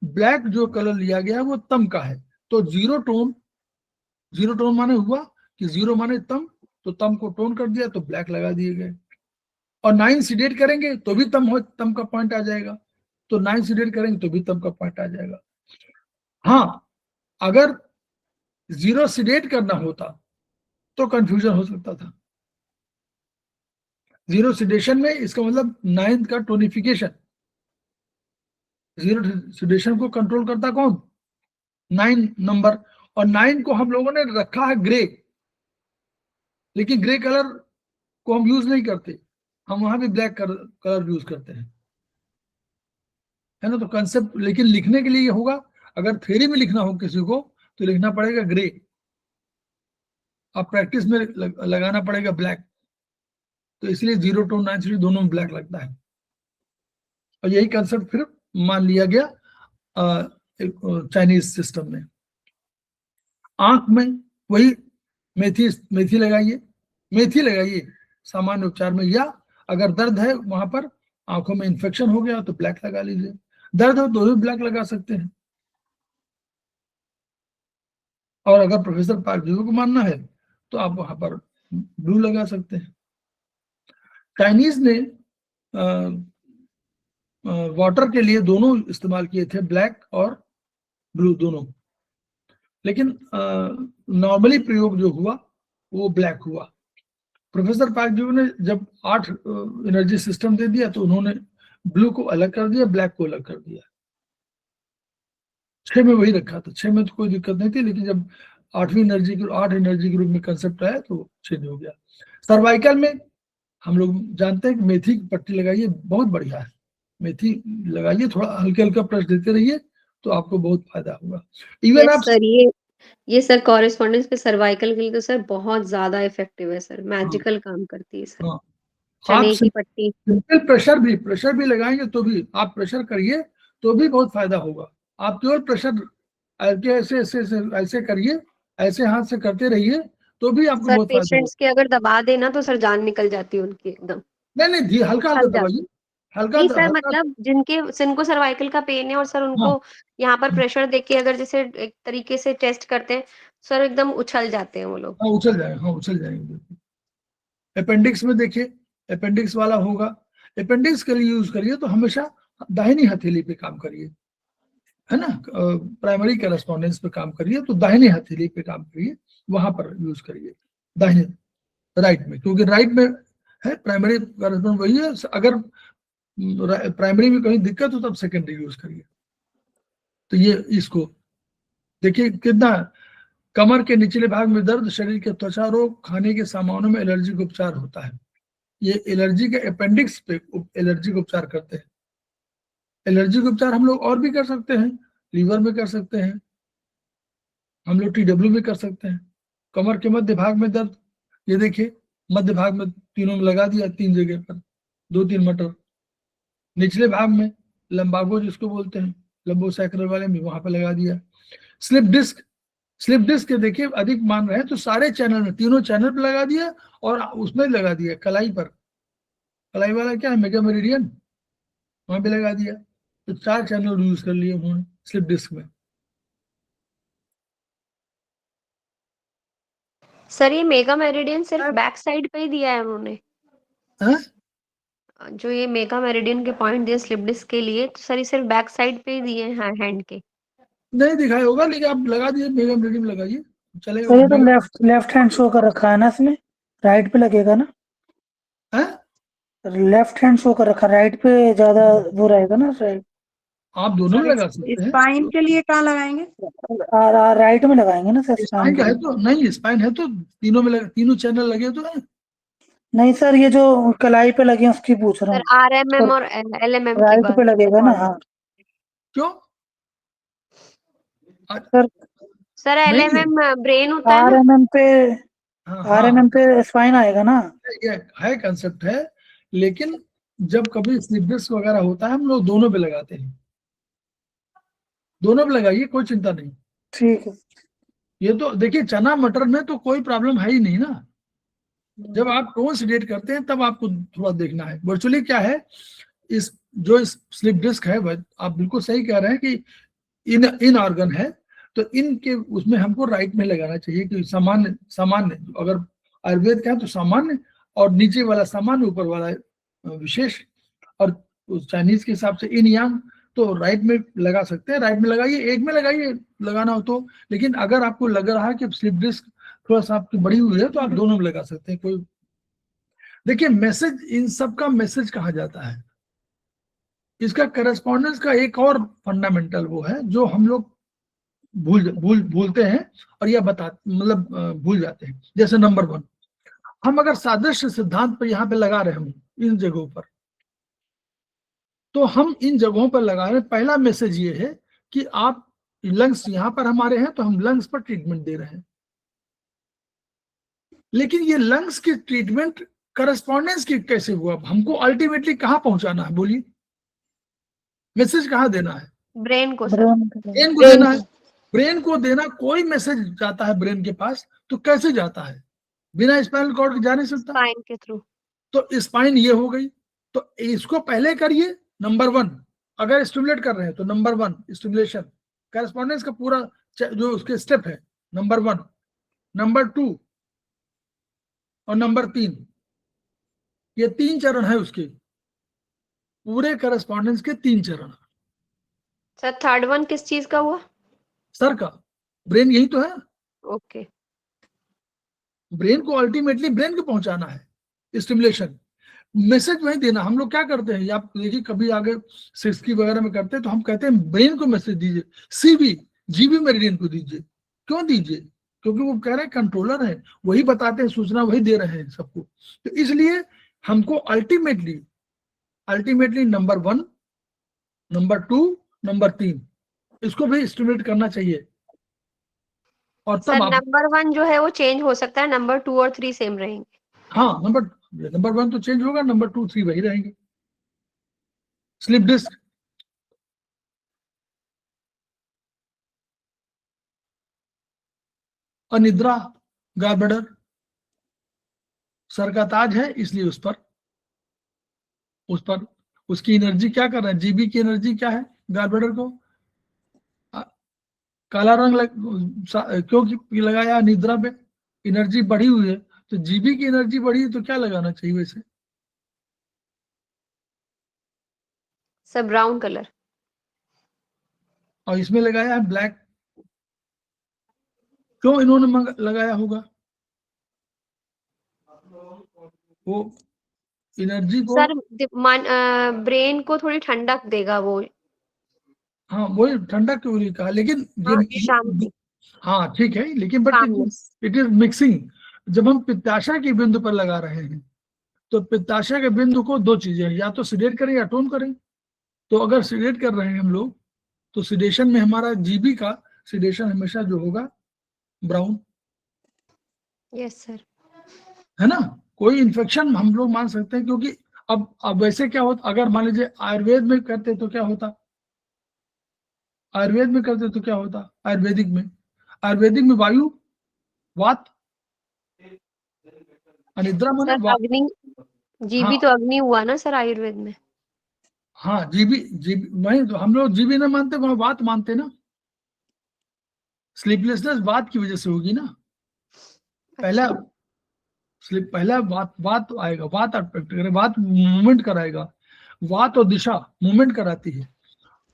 ब्लैक जो कलर लिया गया है वो तम का है, तो जीरो टोन माने हुआ कि जीरो माने तम, तो तम को टोन कर दिया तो ब्लैक लगा दिए गए। और 9 सिडेट करेंगे तो भी तम का पॉइंट आ जाएगा, तो 9 सिडेट करेंगे तो भी तम का पॉइंट आ जाएगा। हाँ, अगर 0 सिडेट करना होता तो कंफ्यूजन हो सकता था, जीरो सिडेशन में इसका मतलब 9th का टोनिफिकेशन। जीरो सिडेशन को कंट्रोल करता कौन? 9 नंबर। और 9 को हम लोगों ने रखा है ग्रे, लेकिन ग्रे कलर को हम यूज नहीं करते, हम वहां भी ब्लैक कलर यूज करते हैं, है ना। तो कंसेप्ट लेकिन लिखने के लिए ये होगा, अगर थ्योरी में लिखना हो किसी को तो लिखना पड़ेगा ग्रे, और प्रैक्टिस में लगाना पड़ेगा ब्लैक। तो इसलिए 0 to 9 दोनों में ब्लैक लगता है। और यही कंसेप्ट फिर मान लिया गया चाइनीज सिस्टम में। आंख में वही मेथी लगाइए सामान्य उपचार में, या अगर दर्द है वहां पर आंखों में इन्फेक्शन हो गया तो ब्लैक लगा लीजिए, दर्द हो तो भी ब्लैक लगा सकते हैं। और अगर प्रोफेसर पार्कजीवी को मानना है तो आप वहां पर ब्लू लगा सकते हैं। चाइनीज ने वाटर के लिए दोनों इस्तेमाल किए थे, ब्लैक और ब्लू दोनों, लेकिन नॉर्मली प्रयोग जो हुआ वो ब्लैक हुआ। प्रोफेसर पार्कजीवी ने जब 8 एनर्जी सिस्टम दे दिया तो उन्होंने ब्लू को अलग कर दिया, ब्लैक को अलग कर दिया। 6 में वही रखा था, 6 में तो कोई दिक्कत नहीं थी, लेकिन जब 8 एनर्जी ग्रुप में कंसेप्ट आया तो चेंज हो गया। सर्वाइकल में हम लोग जानते हैं कि मेथी की पट्टी लगाइए, बहुत बढ़िया है, मेथी लगाइए, थोड़ा हल्के हल्का प्रेस देते रहिए तो आपको बहुत फायदा होगा। इवन आप सर ये सर कॉरेस्पॉन्डेंस पे सर्वाइकल के लिए तो सर बहुत ज्यादा इफेक्टिव है सर, मैजिकल काम करती है सर। हाँ, चने आप की पट्टी, सिंपल प्रेशर भी लगाएंगे तो भी, आप प्रेशर करिए तो भी बहुत फायदा होगा। आप केवल प्रेशर ऐसे ऐसे ऐसे करिए, ऐसे हाथ से करते रहिए तो भी आपको सर बहुत फायदा पेशेंट्स के अगर दबा देना तो सर जान निकल जाती है उनकी एकदम। नहीं, हल्का हल्का थक जाते दबाइए, हल्का नहीं सर, हल्का। मतलब जिनको सर्वाइकल का पेन है और सर उनको हाँ, यहाँ पर प्रेशर देके अगर जैसे एक तरीके से टेस्ट करते हैं सर, एकदम उछल जाते हैं वो लोग। हाँ उछल जाएंगे। अपेंडिक्स में देखिए, अपेंडिक्स वाला होगा, अपेंडिक्स के लिए यूज करिए तो हमेशा दाहिनी हथेली पे काम करिए, है ना। प्राइमरी करेस्पॉन्डेंस पे काम करिए तो दाहिनी हथेली पे काम करिए, वहां पर यूज करिए, दाहिने राइट में, क्योंकि राइट में है प्राइमरी करेस्पॉन्डेंस वही है। अगर प्राइमरी में कहीं दिक्कत हो तब सेकेंडरी यूज करिए। तो ये इसको देखिए कितना, कमर के निचले भाग में दर्द, शरीर के त्वचा रोग, खाने के सामानों में एलर्जी का उपचार होता है। ये एलर्जी के अपेंडिक्स पे एलर्जी का उपचार करते हैं। एलर्जी का उपचार हम लोग और भी कर सकते हैं, लीवर में कर सकते हैं, हम लोग TW में कर सकते हैं। कमर के मध्य भाग में दर्द, ये देखिए मध्य भाग में तीनों में लगा दिया, 3 जगह पर 2-3 मटर। निचले भाग में लंबागो जिसको बोलते हैं, लंबोसैक्रल वाले में, वहां पर लगा दिया। स्लिप डिस्क के देखिए अधिक मान रहे हैं तो सारे चैनल में, तीनों चैनल पर लगा दिया और उसमें लगा दिया कलाई पर, कलाई वाला क्या है, मेगा मेरिडियन, वहां पे लगा दिया। तो 4 चैनल यूज कर लिए उन्होंने स्लिप डिस्क में। सर ये मेगा मेरिडियन सिर्फ बैक साइड पे ही दिया है उन्होंने, हाँ? जो ये मेगा मेरिडियन के पॉइंट दिए स्लिप डिस्क के लिए, तो सर ये सिर्फ बैक साइड पे ही दिए हैं हैंड के। नहीं दिखाया होगा, लेकिन आप लगा दिए, मेगा मेरिडियन लगाइए चलेगा। सर ये तो लेफ्ट हैंड शो कर रखा है ना, इसमें राइट पे लगेगा ना, लेफ्ट हैंड शो कर रखा, राइट पे ज्यादा वो रहेगा ना, राइट। आप दोनों में लगा सकते हैं। स्पाइन के लिए कहाँ लगाएंगे? राइट में लगाएंगे ना सर, स्पाइन का है तो नहीं, स्पाइन है तो तीनों में लगे, तीनों चैनल लगे तो है। नहीं सर, ये जो कलाई पे लगे उसकी पूछ रहा हूँ। सर RMM और LMM की राइट बात पे लगेगा ना? हाँ क्यों सर, LMM ब्रेन होता है ना, RMM पे, हाँ, RMM पे स्पाइन आएगा ना? ये है कंसेप्ट है, लेकिन जब कभी स्लिप डिस्क वगैरह होता है हम लोग दोनों पे लगाते हैं, दोनों पे लगाइए, कोई चिंता नहीं। ठीक है। ये तो देखिए चना मटर में तो कोई प्रॉब्लम है ही नहीं ना, जब आप टोन सीडेट करते हैं तब आपको थोड़ा देखना है। वर्चुअली क्या है, इस स्लिप डिस्क है, आप बिल्कुल सही कह रहे हैं कि इन ऑर्गन है, तो इनके उसमें हमको राइट में लगाना चाहिए कि सामान्य अगर आयुर्वेद का है तो सामान्य, और नीचे वाला सामान्य, ऊपर वाला विशेष, और चाइनीज के हिसाब से इन यांग, तो राइट में लगा सकते हैं, राइट में लगाइए, एक में लगाइए लगाना हो तो। लेकिन अगर आपको लग रहा है कि स्लिप डिस्क थोड़ा सा आपकी बड़ी हुई है तो आप दोनों में लगा सकते हैं, कोई देखिए मैसेज, इन सब का मैसेज कहा जाता है। इसका करस्पॉन्डेंस का एक और फंडामेंटल वो है जो हम लोग भूलते हैं और या मतलब भूल जाते हैं। जैसे नंबर 1, हम अगर सादृश्य सिद्धांत पर यहाँ पे लगा रहे हों इन जगहों पर, तो हम इन जगहों पर लगा रहे हैं, पहला मैसेज ये है कि आप लंग्स यहाँ पर हमारे हैं तो हम लंग्स पर ट्रीटमेंट दे रहे हैं। लेकिन ये लंग्स की ट्रीटमेंट करस्पॉन्डेंस की कैसे हुआ? हमको अल्टीमेटली कहाँ पहुंचाना है, बोलिए, मैसेज कहाँ देना है? ब्रेन को सर। ब्रेन को देना है। ब्रेन को देना, कोई मैसेज जाता है ब्रेन के पास तो कैसे जाता है? बिना स्पाइनल कॉर्ड के जा नहीं सकता। स्पाइन के थ्रू। तो स्पाइन ये हो गई, तो इसको पहले करिए नंबर 1। अगर स्टिमुलेट कर रहे हैं तो नंबर 1 स्टिमुलेशन, करस्पॉन्डेंस का पूरा जो उसके स्टेप है, नंबर 1, नंबर 2 और नंबर 3, ये 3 चरण है उसके, पूरे करस्पॉन्डेंस के 3 चरण। सर थर्ड वन किस चीज का हुआ? सर का, ब्रेन यही तो है। ओके। ब्रेन को अल्टीमेटली ब्रेन को पहुंचाना है स्टिमुलेशन, मैसेज वही देना। हम लोग क्या करते हैं, आप देखिए कभी आगे 6 वगैरह में करते हैं तो हम कहते हैं ब्रेन को मैसेज दीजिए, सीबी जीबी मेरिडियन को दीजिए। क्यों दीजिए? क्योंकि वो कह रहे हैं कंट्रोलर है, वही बताते हैं, सूचना वही दे रहे हैं सबको। तो इसलिए हमको अल्टीमेटली नंबर 1, नंबर 2, नंबर 3 इसको भी स्टिमुलेट करना चाहिए। और सर तब आप, नंबर 1 जो है वो चेंज हो सकता है, नंबर 2 और 3 सेम रहेंगे। हाँ नंबर 1 तो चेंज होगा, नंबर 2, 3 वही रहेंगे। स्लिप डिस्क, अनिद्रा, गॉलब्लैडर, सर का ताज है इसलिए उस पर उसकी एनर्जी क्या कर रहे हैं, जीबी की एनर्जी क्या है गॉलब्लैडर को? काला रंग क्यों लगाया निद्रा पे? एनर्जी बढ़ी हुई है, तो जीबी की एनर्जी बढ़ी है तो क्या लगाना चाहिए वैसे? Sir brown colour. और इसमें लगाया है ब्लैक, क्यों इन्होंने लगाया होगा? वो एनर्जी को, सर ब्रेन को थोड़ी ठंडक देगा वो। हाँ वही ठंडक क्यों नहीं कहा, लेकिन हाँ, शांति। हाँ ठीक है, लेकिन बट इट इज मिक्सिंग। जब हम पित्ताशय के बिंदु पर लगा रहे हैं तो पित्ताशय के बिंदु को 2 चीजें, या तो सिडेट करें या टोन करें। तो अगर सिडेट कर रहे हैं हम लोग तो सिडेशन में हमारा जीबी का सिडेशन हमेशा जो होगा ब्राउन। Yes sir. है ना? कोई इन्फेक्शन हम लोग मान सकते हैं, क्योंकि अब वैसे क्या होता, अगर मान लीजिए आयुर्वेद में करते तो क्या होता, आयुर्वेद में करते तो क्या होता, आयुर्वेदिक में वायु, वात, अनिद्रा माने सर वात। अग्नि, जीबी हाँ, तो अग्नि हुआ ना सर आयुर्वेद में। हाँ जीबी वही तो हम लोग जीबी ना मानते, वहां वात मानते ना। स्लीपलेसनेस वात की वजह से होगी ना। पहला वात आएगा, वात अट्रैक्ट करे, वात मूवमेंट कराएगा, वात और दिशा मूवमेंट कराती है।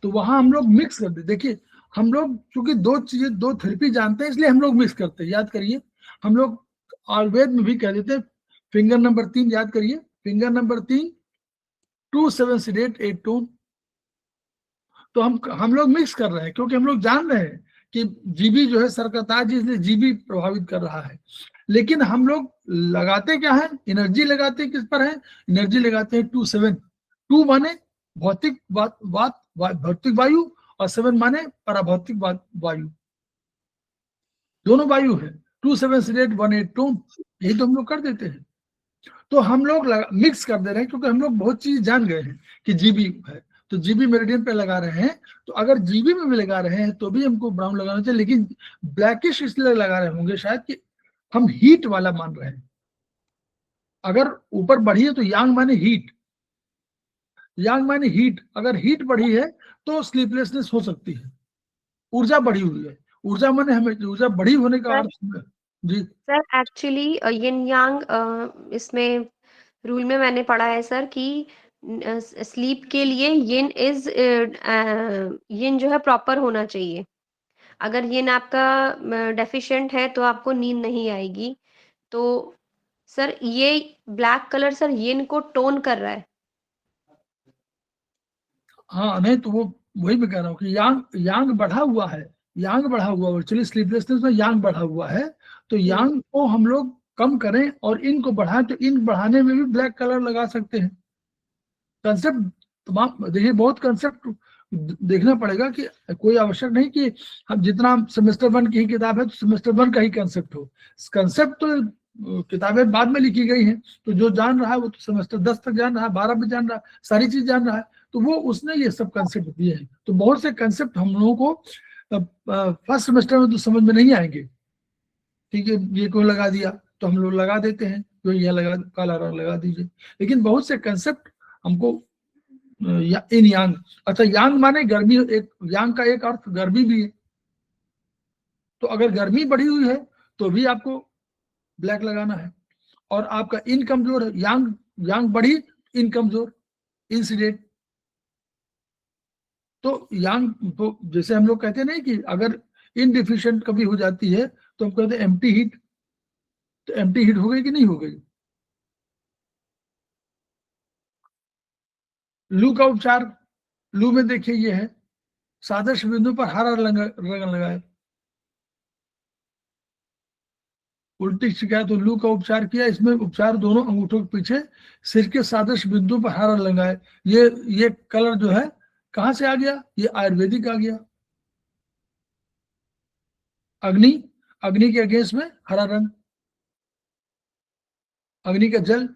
तो वहां हम लोग मिक्स कर दे। देखिए हम लोग चूंकि 2 चीजें, 2 थेरेपी जानते हैं इसलिए हम लोग मिक्स करते हैं। याद करिए, हम लोग आयुर्वेद में भी कह देते हैं फिंगर नंबर 3, याद करिए फिंगर नंबर 3, 2 7 सिडेट 8 टोन। तो हम लोग मिक्स कर रहे हैं, क्योंकि हम लोग जान रहे हैं कि जीबी जो है सर का ताज, इसलिए जीबी प्रभावित कर रहा है। लेकिन हम लोग लगाते क्या है, एनर्जी लगाते हैं किस पर है, एनर्जी लगाते हैं 2 7। 2 माने भौतिक भौतिक वायु और 7 माने पराभौतिक वायु, दोनों वायु है। 2 7 सिडेट 1 8 टोन, यही तो हम लोग कर देते हैं। तो हम लोग मिक्स कर दे रहे हैं, क्योंकि हम लोग बहुत चीज जान गए हैं कि जीबी है तो जीबी मेरिडियन पे लगा रहे हैं। तो अगर जीबी में भी लगा रहे हैं तो भी हमको ब्राउन लगाना चाहिए, लेकिन ब्लैकिश इसलिए लगा रहे होंगे शायद कि हम हीट वाला मान रहे हैं। अगर ऊपर बढ़ी है तो यांग माने हीट, यांग माने हीट। अगर हीट बढ़ी है तो स्लीपलेसनेस हो सकती है। ऊर्जा बढ़ी हुई है, ऊर्जा माने हमें ऊर्जा बढ़ी होने का अर्थ जी सर एक्चुअली यिन यांग इसमें रूल में मैंने पढ़ा है सर कि स्लीप के लिए यिन जो है प्रॉपर होना चाहिए। अगर यिन आपका डेफिशिएंट है तो आपको नींद नहीं आएगी। तो सर ये ब्लैक कलर सर ये इनको टोन कर रहा है। हाँ नहीं तो वो वही मैं कह रहा हूँ कि यांग बढ़ा हुआ है, यांग बढ़ा हुआ है, एक्चुअली स्लीपलेसनेस में यांग बढ़ा हुआ है, तो यांग को हम लोग कम करें और इन को बढ़ाएं, तो इन बढ़ाने में भी ब्लैक कलर लगा सकते हैं। कंसेप्ट तमाम देखिए, बहुत कंसेप्ट देखना पड़ेगा कि कोई आवश्यक नहीं कि हम जितना सेमेस्टर 1 की ही किताब है तो सेमेस्टर 1 का ही कंसेप्ट हो। कंसेप्ट तो किताबें बाद में लिखी गई हैं, तो जो जान रहा है वो तो सेमेस्टर 10 तक जान रहा है, 12 में जान रहा है, सारी चीज जान रहा है, तो वो उसने ये सब कंसेप्ट दिए हैं। तो बहुत से कंसेप्ट हम लोगों को फर्स्ट सेमेस्टर में तो समझ में नहीं आएंगे। ठीक है, ये कोई लगा दिया तो हम लोग लगा देते हैं, जो यह लगा काला रंग लगा दीजिए, लेकिन बहुत से कंसेप्ट हमको इन यांग, अच्छा यांग माने गर्मी, एक यांग का एक अर्थ गर्मी भी है, तो अगर गर्मी बढ़ी हुई है तो भी आपको ब्लैक लगाना है, और आपका इन कमजोर है, यांग बढ़ी इन कमजोर, इंसिडेंट, तो यांग तो जैसे हम लोग कहते नहीं कि अगर इनडिफिशिएंट कभी हो जाती है तो हम कहते हैं एम्प्टी हीट, तो एम्प्टी हीट हो गई कि नहीं हो गई। लू का उपचार, लू में देखिए ये है सादृश्य बिंदु पर हरा रंग लगाए, उल्टी शिकायत तो लू का उपचार किया, इसमें उपचार दोनों अंगूठों के पीछे सिर के सादृश्य बिंदु पर हरा लगाए। ये कलर जो है कहां से आ गया, ये आयुर्वेदिक आ गया। अग्नि के अगेंस्ट में हरा रंग, अग्नि का जल।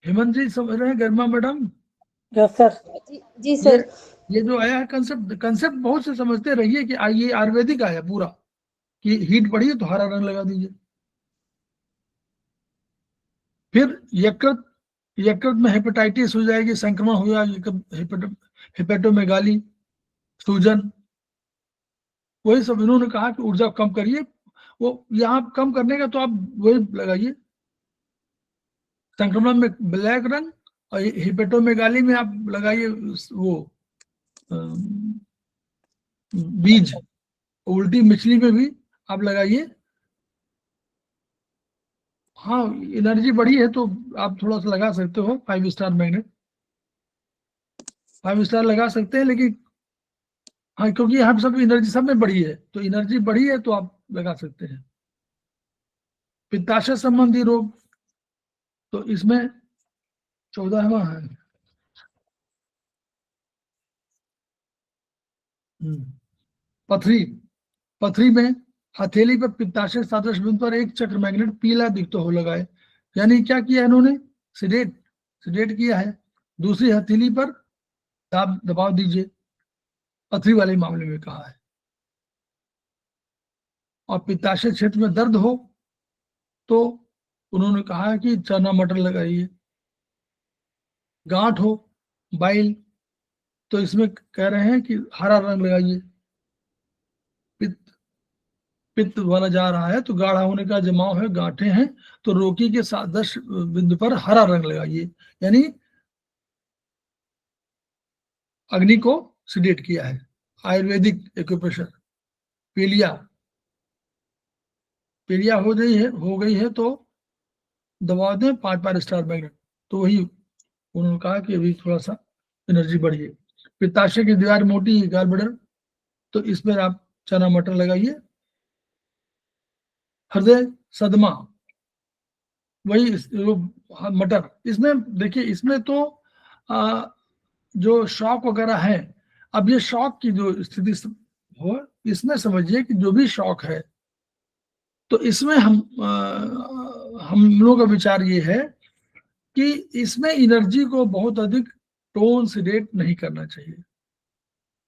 हेमंत जी समझ रहे हैं, गरिमा मैडम? Yes sir. जी सर। ये जो आया है कंसेप्ट बहुत से समझते रहिए कि ये आयुर्वेदिक आया पूरा, कि हीट बढ़ी है तो हरा रंग लगा दीजिए। फिर यकृत में हेपेटाइटिस हो जाएगी, संक्रमण हो जाएगा, हेपेटोमेगाली, सूजन, वही सब इन्होंने कहा कि ऊर्जा कम करिए, वो यहाँ कम करने का तो आप वही लगाइए, संक्रमण में ब्लैक रंग, और हेपेटोमेगाली में आप लगाइए वो बीज, उल्टी मछली में भी आप लगाइए। हाँ एनर्जी बढ़ी है तो आप थोड़ा सा लगा सकते हो 5 स्टार मैग्नेट, 5 स्टार लगा सकते हैं, लेकिन हाँ क्योंकि हम सब एनर्जी सब में बढ़ी है, तो एनर्जी बढ़ी है तो आप लगा सकते हैं। पित्ताशय संबंधी रोग, तो इसमें 14वां है। पथरी में हथेली पर पित्ताशय सादृश्य बिंदु पर एक चक्र मैग्नेट पीला दिखता हो लगाए, यानी क्या किया इन्होंने, सिडेट किया है। दूसरी हथेली पर दबाव दीजिए, पथरी वाले मामले में कहा है। और पित्ताशय क्षेत्र में दर्द हो तो उन्होंने कहा है कि चना मटर लगाइए। गांठ हो, बाइल, तो इसमें कह रहे हैं कि हरा रंग लगाइए। पित्त वाला जा रहा है तो गाढ़ा होने का जमाव है, गांठे हैं, तो रोगी के सादृश्य बिंदु पर हरा रंग लगाइए, यानी अग्नि को सिडेट किया है। आयुर्वेदिक एक्यूप्रेशर, पीलिया हो गई है तो दबा दें 5 स्टार मैग्नेट, तो वही उन्होंने कहा कि अभी थोड़ा सा एनर्जी बढ़ी है। पित्ताशय की दीवार मोटी है, गालब्लैडर, तो इसमें आप चना मटर लगाइए। हृदय सदमा, वही मटर, इसमें देखिए इसमें तो जो शॉक वगैरह है, अब ये शॉक की जो स्थिति हो, इसमें समझिए कि जो भी शॉक है तो इसमें हम लोगों का विचार ये है कि इसमें एनर्जी को बहुत अधिक टोन सिडेट नहीं करना चाहिए,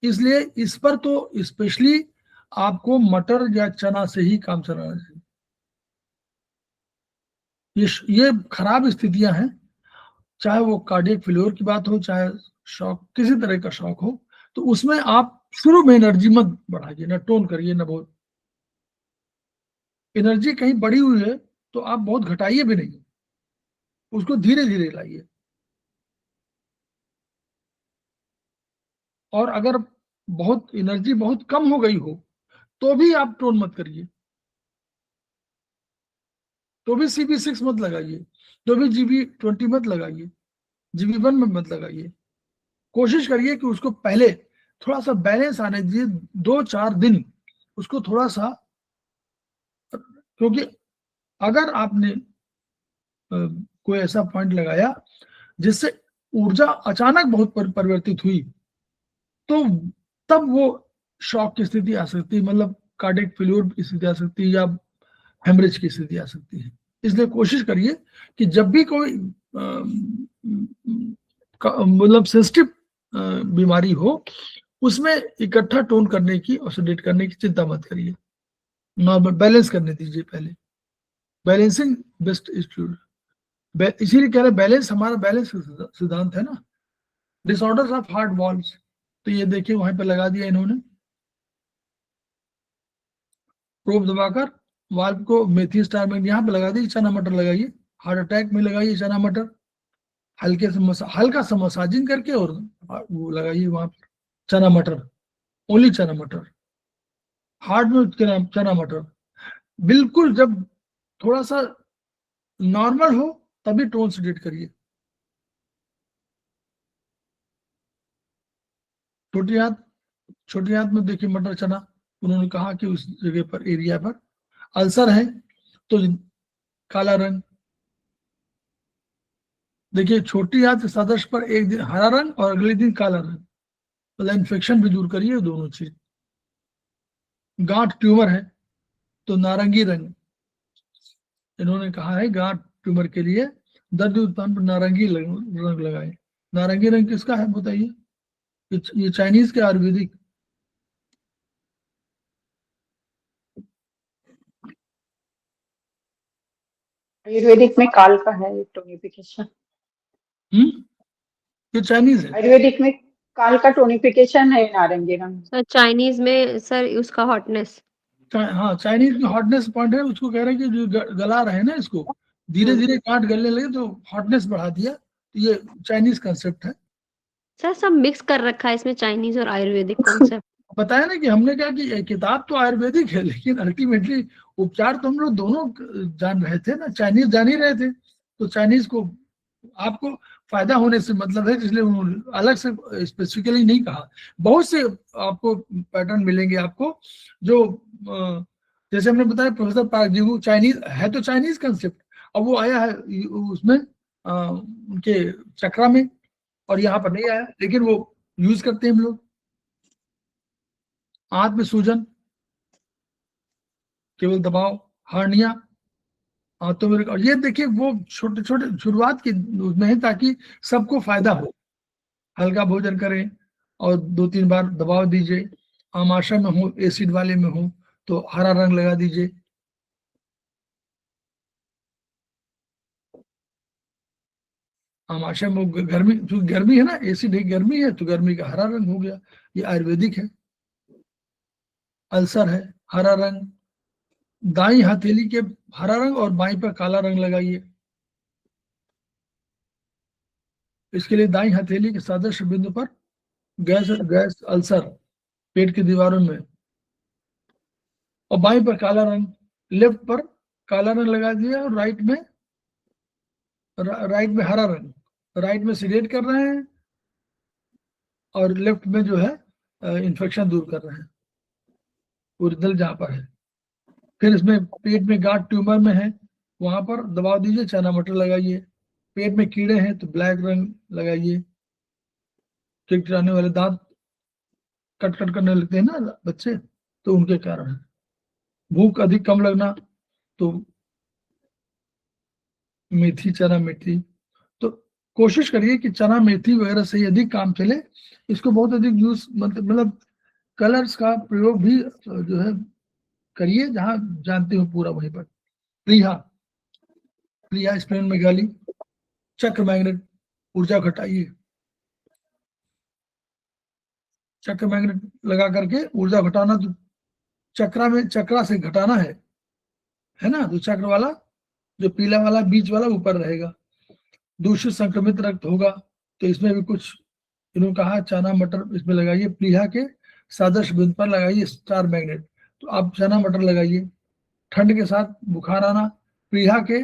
इसलिए इस पर तो स्पेशली आपको मटर या चना से ही काम चलाना चाहिए। ये खराब स्थितियां हैं, चाहे वो कार्डियक फेल्योर की बात हो, चाहे शॉक किसी तरह का शॉक हो, तो उसमें आप शुरू में एनर्जी मत बढ़ाइए, ना टोन करिए, ना बहुत। एनर्जी कहीं बढ़ी हुई है तो आप बहुत घटाइए भी नहीं, उसको धीरे धीरे लाइए। और अगर बहुत एनर्जी बहुत कम हो गई हो तो भी आप टोन मत करिए, तो भी CB6 मत लगाइए, तो भी GB20 मत लगाइए, GB1 में मत लगाइए। कोशिश करिए कि उसको पहले थोड़ा सा बैलेंस आने दीजिए, 2-4 दिन उसको थोड़ा सा, क्योंकि अगर आपने कोई ऐसा पॉइंट लगाया जिससे ऊर्जा अचानक बहुत परिवर्तित हुई, तो तब वो शॉक की स्थिति आ सकती है, मतलब कार्डियक फेल्योर की स्थिति आ सकती है, या हेमरेज की स्थिति आ सकती है। इसलिए कोशिश करिए कि जब भी कोई मतलब सेंसिटिव बीमारी हो, उसमें इकट्ठा टोन करने की और सेडेट करने की चिंता मत करिए, नॉर्मल बैलेंस करने दीजिए पहले। बैलेंसिंग बेस्ट इंस्टीट्यूट, इसीलिए कह रहे बैलेंस, हमारा बैलेंस सिद्धांत है ना। डिसऑर्डर्स ऑफ हार्ट वॉल्व्स, तो ये देखिए वहां पे लगा दिया इन्होंने, प्रोब दबाकर वाल्व को मेथी स्टार में यहाँ पे लगा दी, चना मटर लगाइए, हार्ट अटैक में लगाइए चना मटर, हल्का सा मसाजिंग करके और वो लगाइए वहां पर चना मटर, ओनली चना मटर, हार्ट में चना मटर। बिल्कुल जब थोड़ा सा नॉर्मल हो तभी टोन सेडेट करिए। छोटी हाथ में देखिए मटर चना, उन्होंने कहा कि उस जगह पर, एरिया पर अल्सर है तो काला रंग, देखिए छोटी हाथ सदस्य पर एक दिन हरा रंग और अगले दिन काला रंग, मतलब इन्फेक्शन भी दूर करिए दोनों चीज। गांठ ट्यूमर है तो नारंगी रंग, इन्होंने कहा है गांठ ट्यूमर के लिए दर्द उत्पन्न पर नारंगी रंग लगाए। नारंगी रंग किसका है बताइए? ये चाइनीज के आयुर्वेदिक। आयुर्वेदिक में काल का है टोनिफिकेशन। ये चाइनीज है। आयुर्वेदिक में काल का टोनिफिकेशन है नारंगी रंग। सर चाइनीज में सर उसका हॉटनेस, हाँ चाइनीज में हॉटनेस पॉइंट है, उसको कह रहे हैं कि जो गला रहे हैं ना इसको, धीरे धीरे काट गलने लगे तो हॉटनेस बढ़ा दिया, तो ये चाइनीज कंसेप्ट है। सर सब मिक्स कर रखा है इसमें, चाइनीज और आयुर्वेदिक कॉन्सेप्ट। बताया ना कि हमने कहा कि किताब तो आयुर्वेदिक है, लेकिन अल्टीमेटली उपचार तो हम लोग दोनों जान रहे थे ना, चाइनीज जान ही रहे थे, तो चाइनीज को आपको फायदा होने से मतलब है, इसलिए उन्होंने अलग से स्पेसिफिकली नहीं कहा। बहुत से आपको पैटर्न मिलेंगे आपको, जो जैसे हमने बताया प्रोफेसर पार्क जी, वो चाइनीज है तो चाइनीज कंसेप्ट, अब वो आया है उसमें उनके चक्रा में, और यहाँ पर नहीं आया, लेकिन वो यूज करते हैं हम लोग। आंत में सूजन, केवल दबाव, हार्निया आंतों में, और ये देखिए वो छोटे छोटे शुरुआत की उसमें है ताकि सबको फायदा हो। हल्का भोजन करें और 2-3 बार दबाव दीजिए। आमाशय में हो, एसिड वाले में हो तो हरा रंग लगा दीजिए। आमाशय में गर्मी, क्योंकि गर्मी है ना, एसिड है, गर्मी है तो गर्मी का हरा रंग हो गया, ये आयुर्वेदिक है। अल्सर है, हरा रंग, दाई हथेली के हरा रंग और बाई पर काला रंग लगाइए। इसके लिए दाई हथेली के सदस्य बिंदु पर गैस अल्सर पेट की दीवारों में, और बाई पर काला रंग, लेफ्ट पर काला रंग लगा दिया और राइट में हरा रंग। राइट में सीडेट कर रहे हैं और लेफ्ट में जो है इन्फेक्शन दूर कर रहे हैं, ओरिजिनल जहां पर है। फिर इसमें पेट में गांठ ट्यूमर में है, वहां पर दबाव दीजिए, चना मटर लगाइए। पेट में कीड़े हैं तो ब्लैक रंग लगाइए। टिकटिकाने वाले दांत कट करने लगते हैं ना बच्चे, तो उनके कारण है। भूख अधिक कम लगना तो मेथी, चना मेथी, तो कोशिश करिए कि चना मेथी वगैरह से अधिक काम चले। इसको बहुत अधिक यूज, मतलब कलर्स का प्रयोग भी जो है करिए, जहां जानते हो पूरा वहीं पर। प्लीहा स्प्रेन में गाली, चक्र मैग्नेट, ऊर्जा घटाइए। चक्र मैग्नेट लगा करके ऊर्जा घटाना, तो चक्रा से घटाना है ना, तो चक्र वाला जो पीला वाला बीच वाला ऊपर रहेगा। दूषित संक्रमित रक्त होगा तो इसमें भी कुछ इन्होंने कहा, चना मटर इसमें लगाइए। प्लीहा के सदस्य बिंदु पर लगाइए स्टार मैग्नेट, तो आप चना मटर लगाइए। ठंड के साथ बुखार आना, प्लीहा के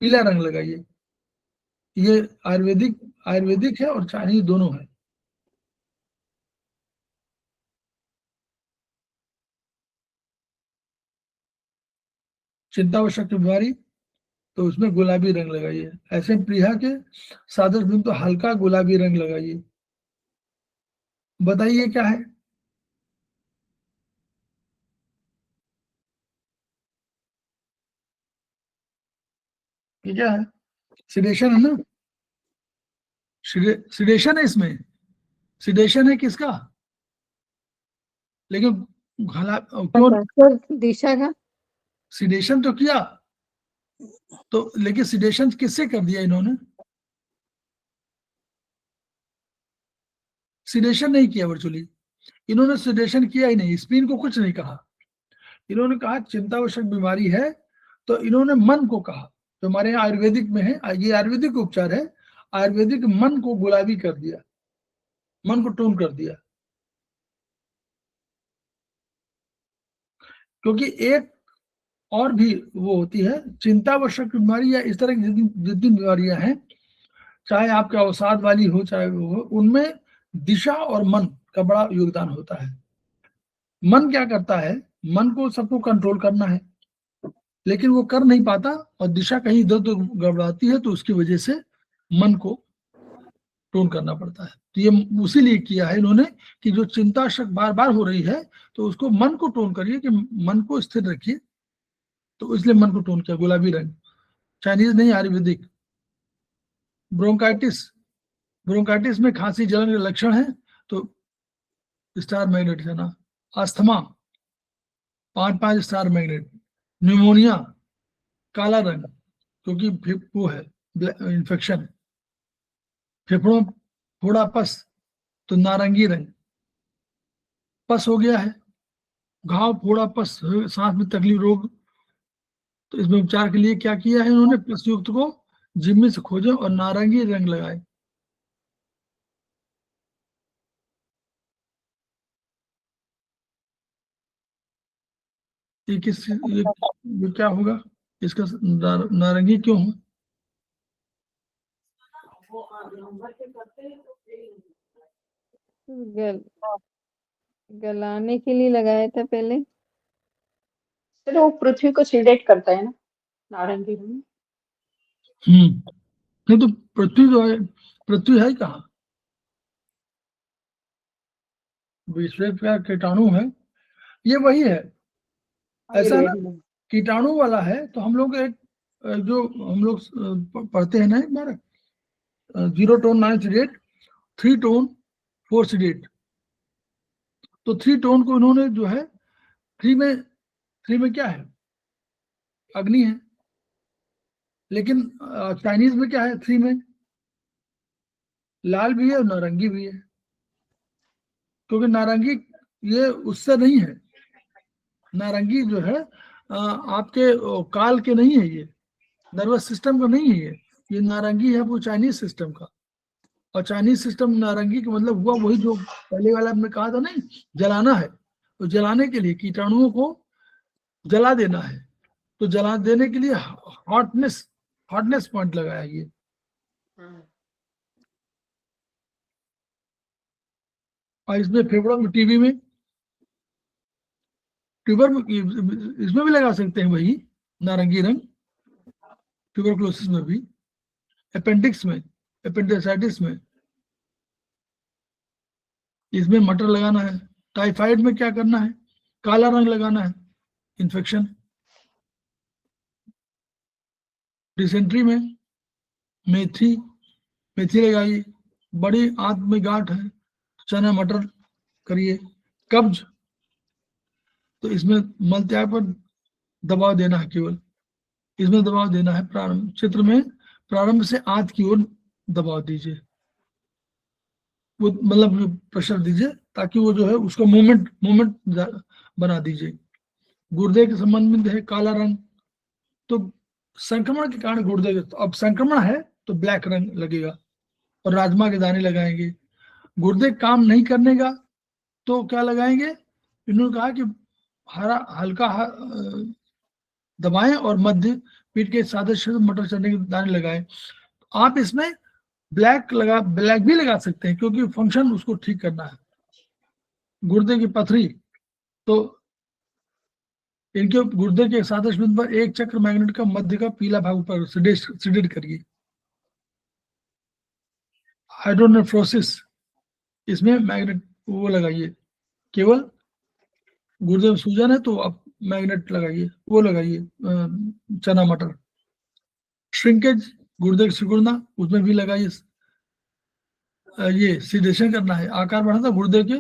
पीला रंग लगाइए। ये आयुर्वेदिक है और चाइनीज दोनों है। चिंतावशक की बीमारी तो उसमें गुलाबी रंग लगाइए। ऐसे प्लीहा के सादृश बिंदु तो हल्का गुलाबी रंग लगाइए। बताइए क्या है? ये क्या है? सिडेशन है ना? सिडेशन है इसमें। सिडेशन है किसका? लेकिन क्यों दिशा का सिडेशन तो किया, तो लेकिन सिडेशन किससे कर दिया इन्होंने? सिडेशन नहीं किया वर्चुअली, इन्होंने सिडेशन किया ही नहीं, स्पिन को कुछ नहीं कहा। इन्होंने कहा चिंतावशक बीमारी है, तो इन्होंने मन को कहा, जो हमारे यहाँ आयुर्वेदिक में है, ये आयुर्वेदिक उपचार है, आयुर्वेदिक मन को गुलाबी कर दिया, मन को टोन कर दिया। क्योंकि एक और भी वो होती है चिंतावशक बीमारी या इस तरह की जितनी बीमारियां हैं, चाहे आपके अवसाद वाली हो चाहे वो हो, उनमें दिशा और मन का बड़ा योगदान होता है। मन क्या करता है? मन को सबको कंट्रोल करना है, लेकिन वो कर नहीं पाता और दिशा कहीं इधर उधर गड़बड़ाती है, तो उसकी वजह से मन को टोन करना पड़ता है। तो ये उसीलिए किया है इन्होंने कि जो चिंताशक बार बार हो रही है तो उसको मन को टोन करिए, कि मन को स्थिर रखिए, तो इसलिए मन को टोन किया गुलाबी रंग। चाइनीज नहीं, आयुर्वेदिक। ब्रोंकाइटिस में खांसी जलन के लक्षण है तो स्टार मैग्नेट है ना। Asthma 5 star magnet. न्यूमोनिया काला रंग, क्योंकि वो है इन्फेक्शन है। फेफड़ों थोड़ा पस तो नारंगी रंग, पस हो गया है। घाव फोड़ा पस, सांस में तकलीफ रोग, तो इसमें उपचार के लिए क्या किया है इन्होंने? पस युक्त को जिम्मी से खोजे और नारंगी रंग लगाए। ये क्या होगा? इसका नारंगी क्यों है? गलाने के लिए लगाया था पहले। सर वो पृथ्वी को सिलेक्ट करता है ना, नारंगी रंग। नहीं तो पृथ्वी जो है, पृथ्वी है कहाँ? विश्व का कीटाणु है, ये वही है। ऐसा ना कीटाणु वाला है, तो हम लोग एक जो हम लोग पढ़ते हैं ना एक बार, 0 टोन 9 सीडेट, 3 टोन 4 सीडेट। तो 3 टोन को इन्होंने जो है 3 में क्या है? अग्नि है। लेकिन चाइनीज में क्या है? 3 में लाल भी है और नारंगी भी है, क्योंकि नारंगी ये उससे नहीं है। नारंगी जो है आपके काल के नहीं है, ये नर्वस सिस्टम का नहीं है, ये नारंगी है वो चाइनीज सिस्टम का। और चाइनीज सिस्टम नारंगी का मतलब हुआ वही जो पहले वाला हमने कहा था नहीं, जलाना है। तो जलाने के लिए कीटाणुओं को जला देना है, तो जला देने के लिए हॉटनेस पॉइंट लगाया ये। और इसमें फेफड़ों में, टीबी में, ट्यूबर में, इसमें भी लगा सकते हैं वही नारंगी रंग, ट्यूबरकुलोसिस में भी, अपेंडिक्स में, अपेंडिसाइटिस में, इसमें मटर लगाना है। टाइफाइड में क्या करना है? काला रंग लगाना है, इन्फेक्शन। डिसेंट्री में मेथी लगाइए। बड़ी आंत में गांठ है, चना मटर करिए। कब्ज, तो इसमें मल त्याग पर दबाव देना है, केवल इसमें दबाव देना है। प्रारंभ क्षेत्र में प्रारंभ से आंत की ओर दबाव दीजिए, वो मतलब प्रेशर दीजिए, ताकि वो जो है उसका मूवमेंट बना दीजिए। गुर्दे के संबंध में है काला रंग, तो संक्रमण के कारण गुर्दे, तो अब संक्रमण है तो ब्लैक रंग लगेगा। और राजमा के दाने लगाएंगे। गुर्दे काम नहीं करने का तो क्या लगाएंगे? इन्होंने कहा कि हरा हल्का दबाएं और मध्य पीठ के सादे क्षेत्र में मटर चने के दाने लगाएं। आप इसमें ब्लैक भी लगा सकते हैं, क्योंकि फंक्शन उसको ठीक करना है। गुर्दे की पथरी, तो इनके गुर्दे के सादृश बिंदु पर एक चक्र मैग्नेट का मध्य का पीला भाग ऊपर सीडेट करिए। हाइड्रोनेफ्रोसिस, इसमें मैग्नेट वो लगाइए, केवल गुर्दे में सूजन है तो आप मैग्नेट लगाइए, वो लगाइए चना मटर। श्रिंकेज, गुर्दे की सिकुड़ना, उसमें भी लगाइए। ये सीडेशन करना है, आकार बढ़ाना गुर्दे के,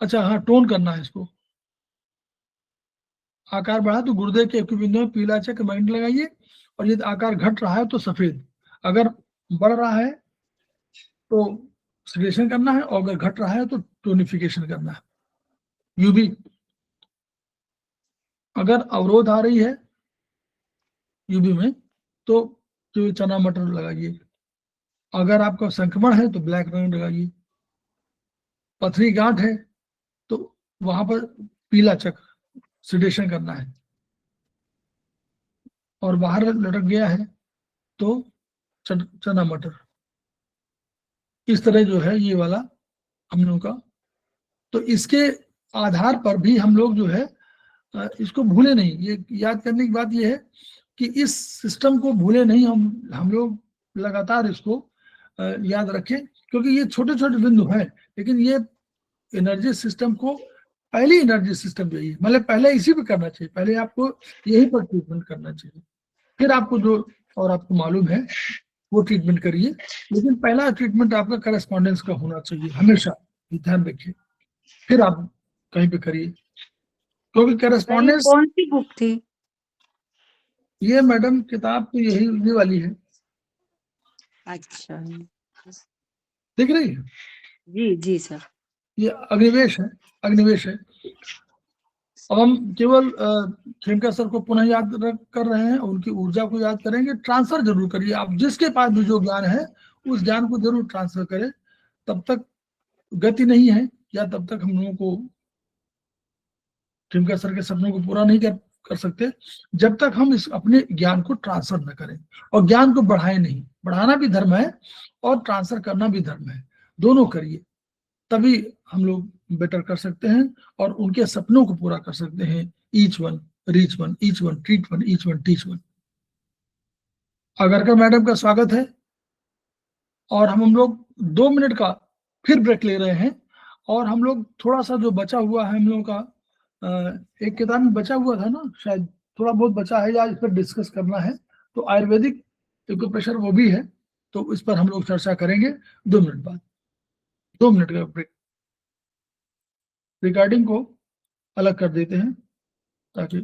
अच्छा हाँ, टोन करना है इसको। आकार बढ़ा तो गुर्दे के एक बिंदु में पीला चक्र मैग्नेट लगाइए, और यदि आकार घट रहा है तो सफेद। अगर बढ़ रहा है तो सीडेशन करना है, और अगर घट रहा है तो टोनिफिकेशन करना है। यूबी, अगर अवरोध आ रही है यूबी में तो चना मटर लगाइए। अगर आपका संक्रमण है तो ब्लैक रंग लगाइए। पथरी गांठ है तो वहां पर पीला चक्र, सीडेशन करना है। और बाहर लटक गया है तो चना मटर। इस तरह जो है ये वाला हम लोग का, तो इसके आधार पर भी हम लोग जो है इसको भूले नहीं। ये याद करने की बात ये है कि इस सिस्टम को भूले नहीं, हम लोग लगातार इसको याद रखें, क्योंकि ये छोटे छोटे बिंदु हैं, लेकिन ये एनर्जी सिस्टम को, पहली एनर्जी सिस्टम यही है, मतलब पहले इसी पे करना चाहिए, पहले आपको यही पर ट्रीटमेंट करना चाहिए, फिर आपको जो और आपको मालूम है वो ट्रीटमेंट करिए। लेकिन पहला ट्रीटमेंट आपका करस्पॉन्डेंस का होना चाहिए, हमेशा ध्यान रखिए, फिर आप कहीं पे करिए, क्योंकि करस्पॉन्डेंस। कौन सी बुक थी? ये मैडम किताब तो यही ये वाली है, अच्छा, दिख रही है? जी जी सर। ये अग्निवेश है, अग्निवेश है। अब हम केवल खेमका सर को पुनः याद कर रहे हैं, उनकी ऊर्जा को याद करेंगे। ट्रांसफर जरूर करिए, आप जिसके पास भी जो ज्ञान है उस ज्ञान को जरूर ट्रांसफर करें। तब तक गति नहीं है, या तब तक हम लोगों को खेमका सर के सपनों को पूरा नहीं कर सकते, जब तक हम इस अपने ज्ञान को ट्रांसफर न करें, और ज्ञान को बढ़ाएं नहीं। बढ़ाना भी धर्म है और ट्रांसफर करना भी धर्म है, दोनों करिए, तभी हम लोग बेटर कर सकते हैं और उनके सपनों को पूरा कर सकते हैं। Each one reach one, each one treat one, each one teach one. Agarkar madam का स्वागत है, और हम लोग 2 मिनट का फिर ब्रेक ले रहे हैं, और हम लोग थोड़ा सा जो बचा हुआ है हम लोग का, एक किताब में बचा हुआ था ना, शायद थोड़ा बहुत बचा है, आज इस पर डिस्कस करना है। तो आयुर्वेदिक एक्यूप्रेशर वो भी है, तो इस पर हम लोग चर्चा करेंगे 2 मिनट बाद। 2 मिनट का ब्रेक। रिकॉर्डिंग को अलग कर देते हैं ताकि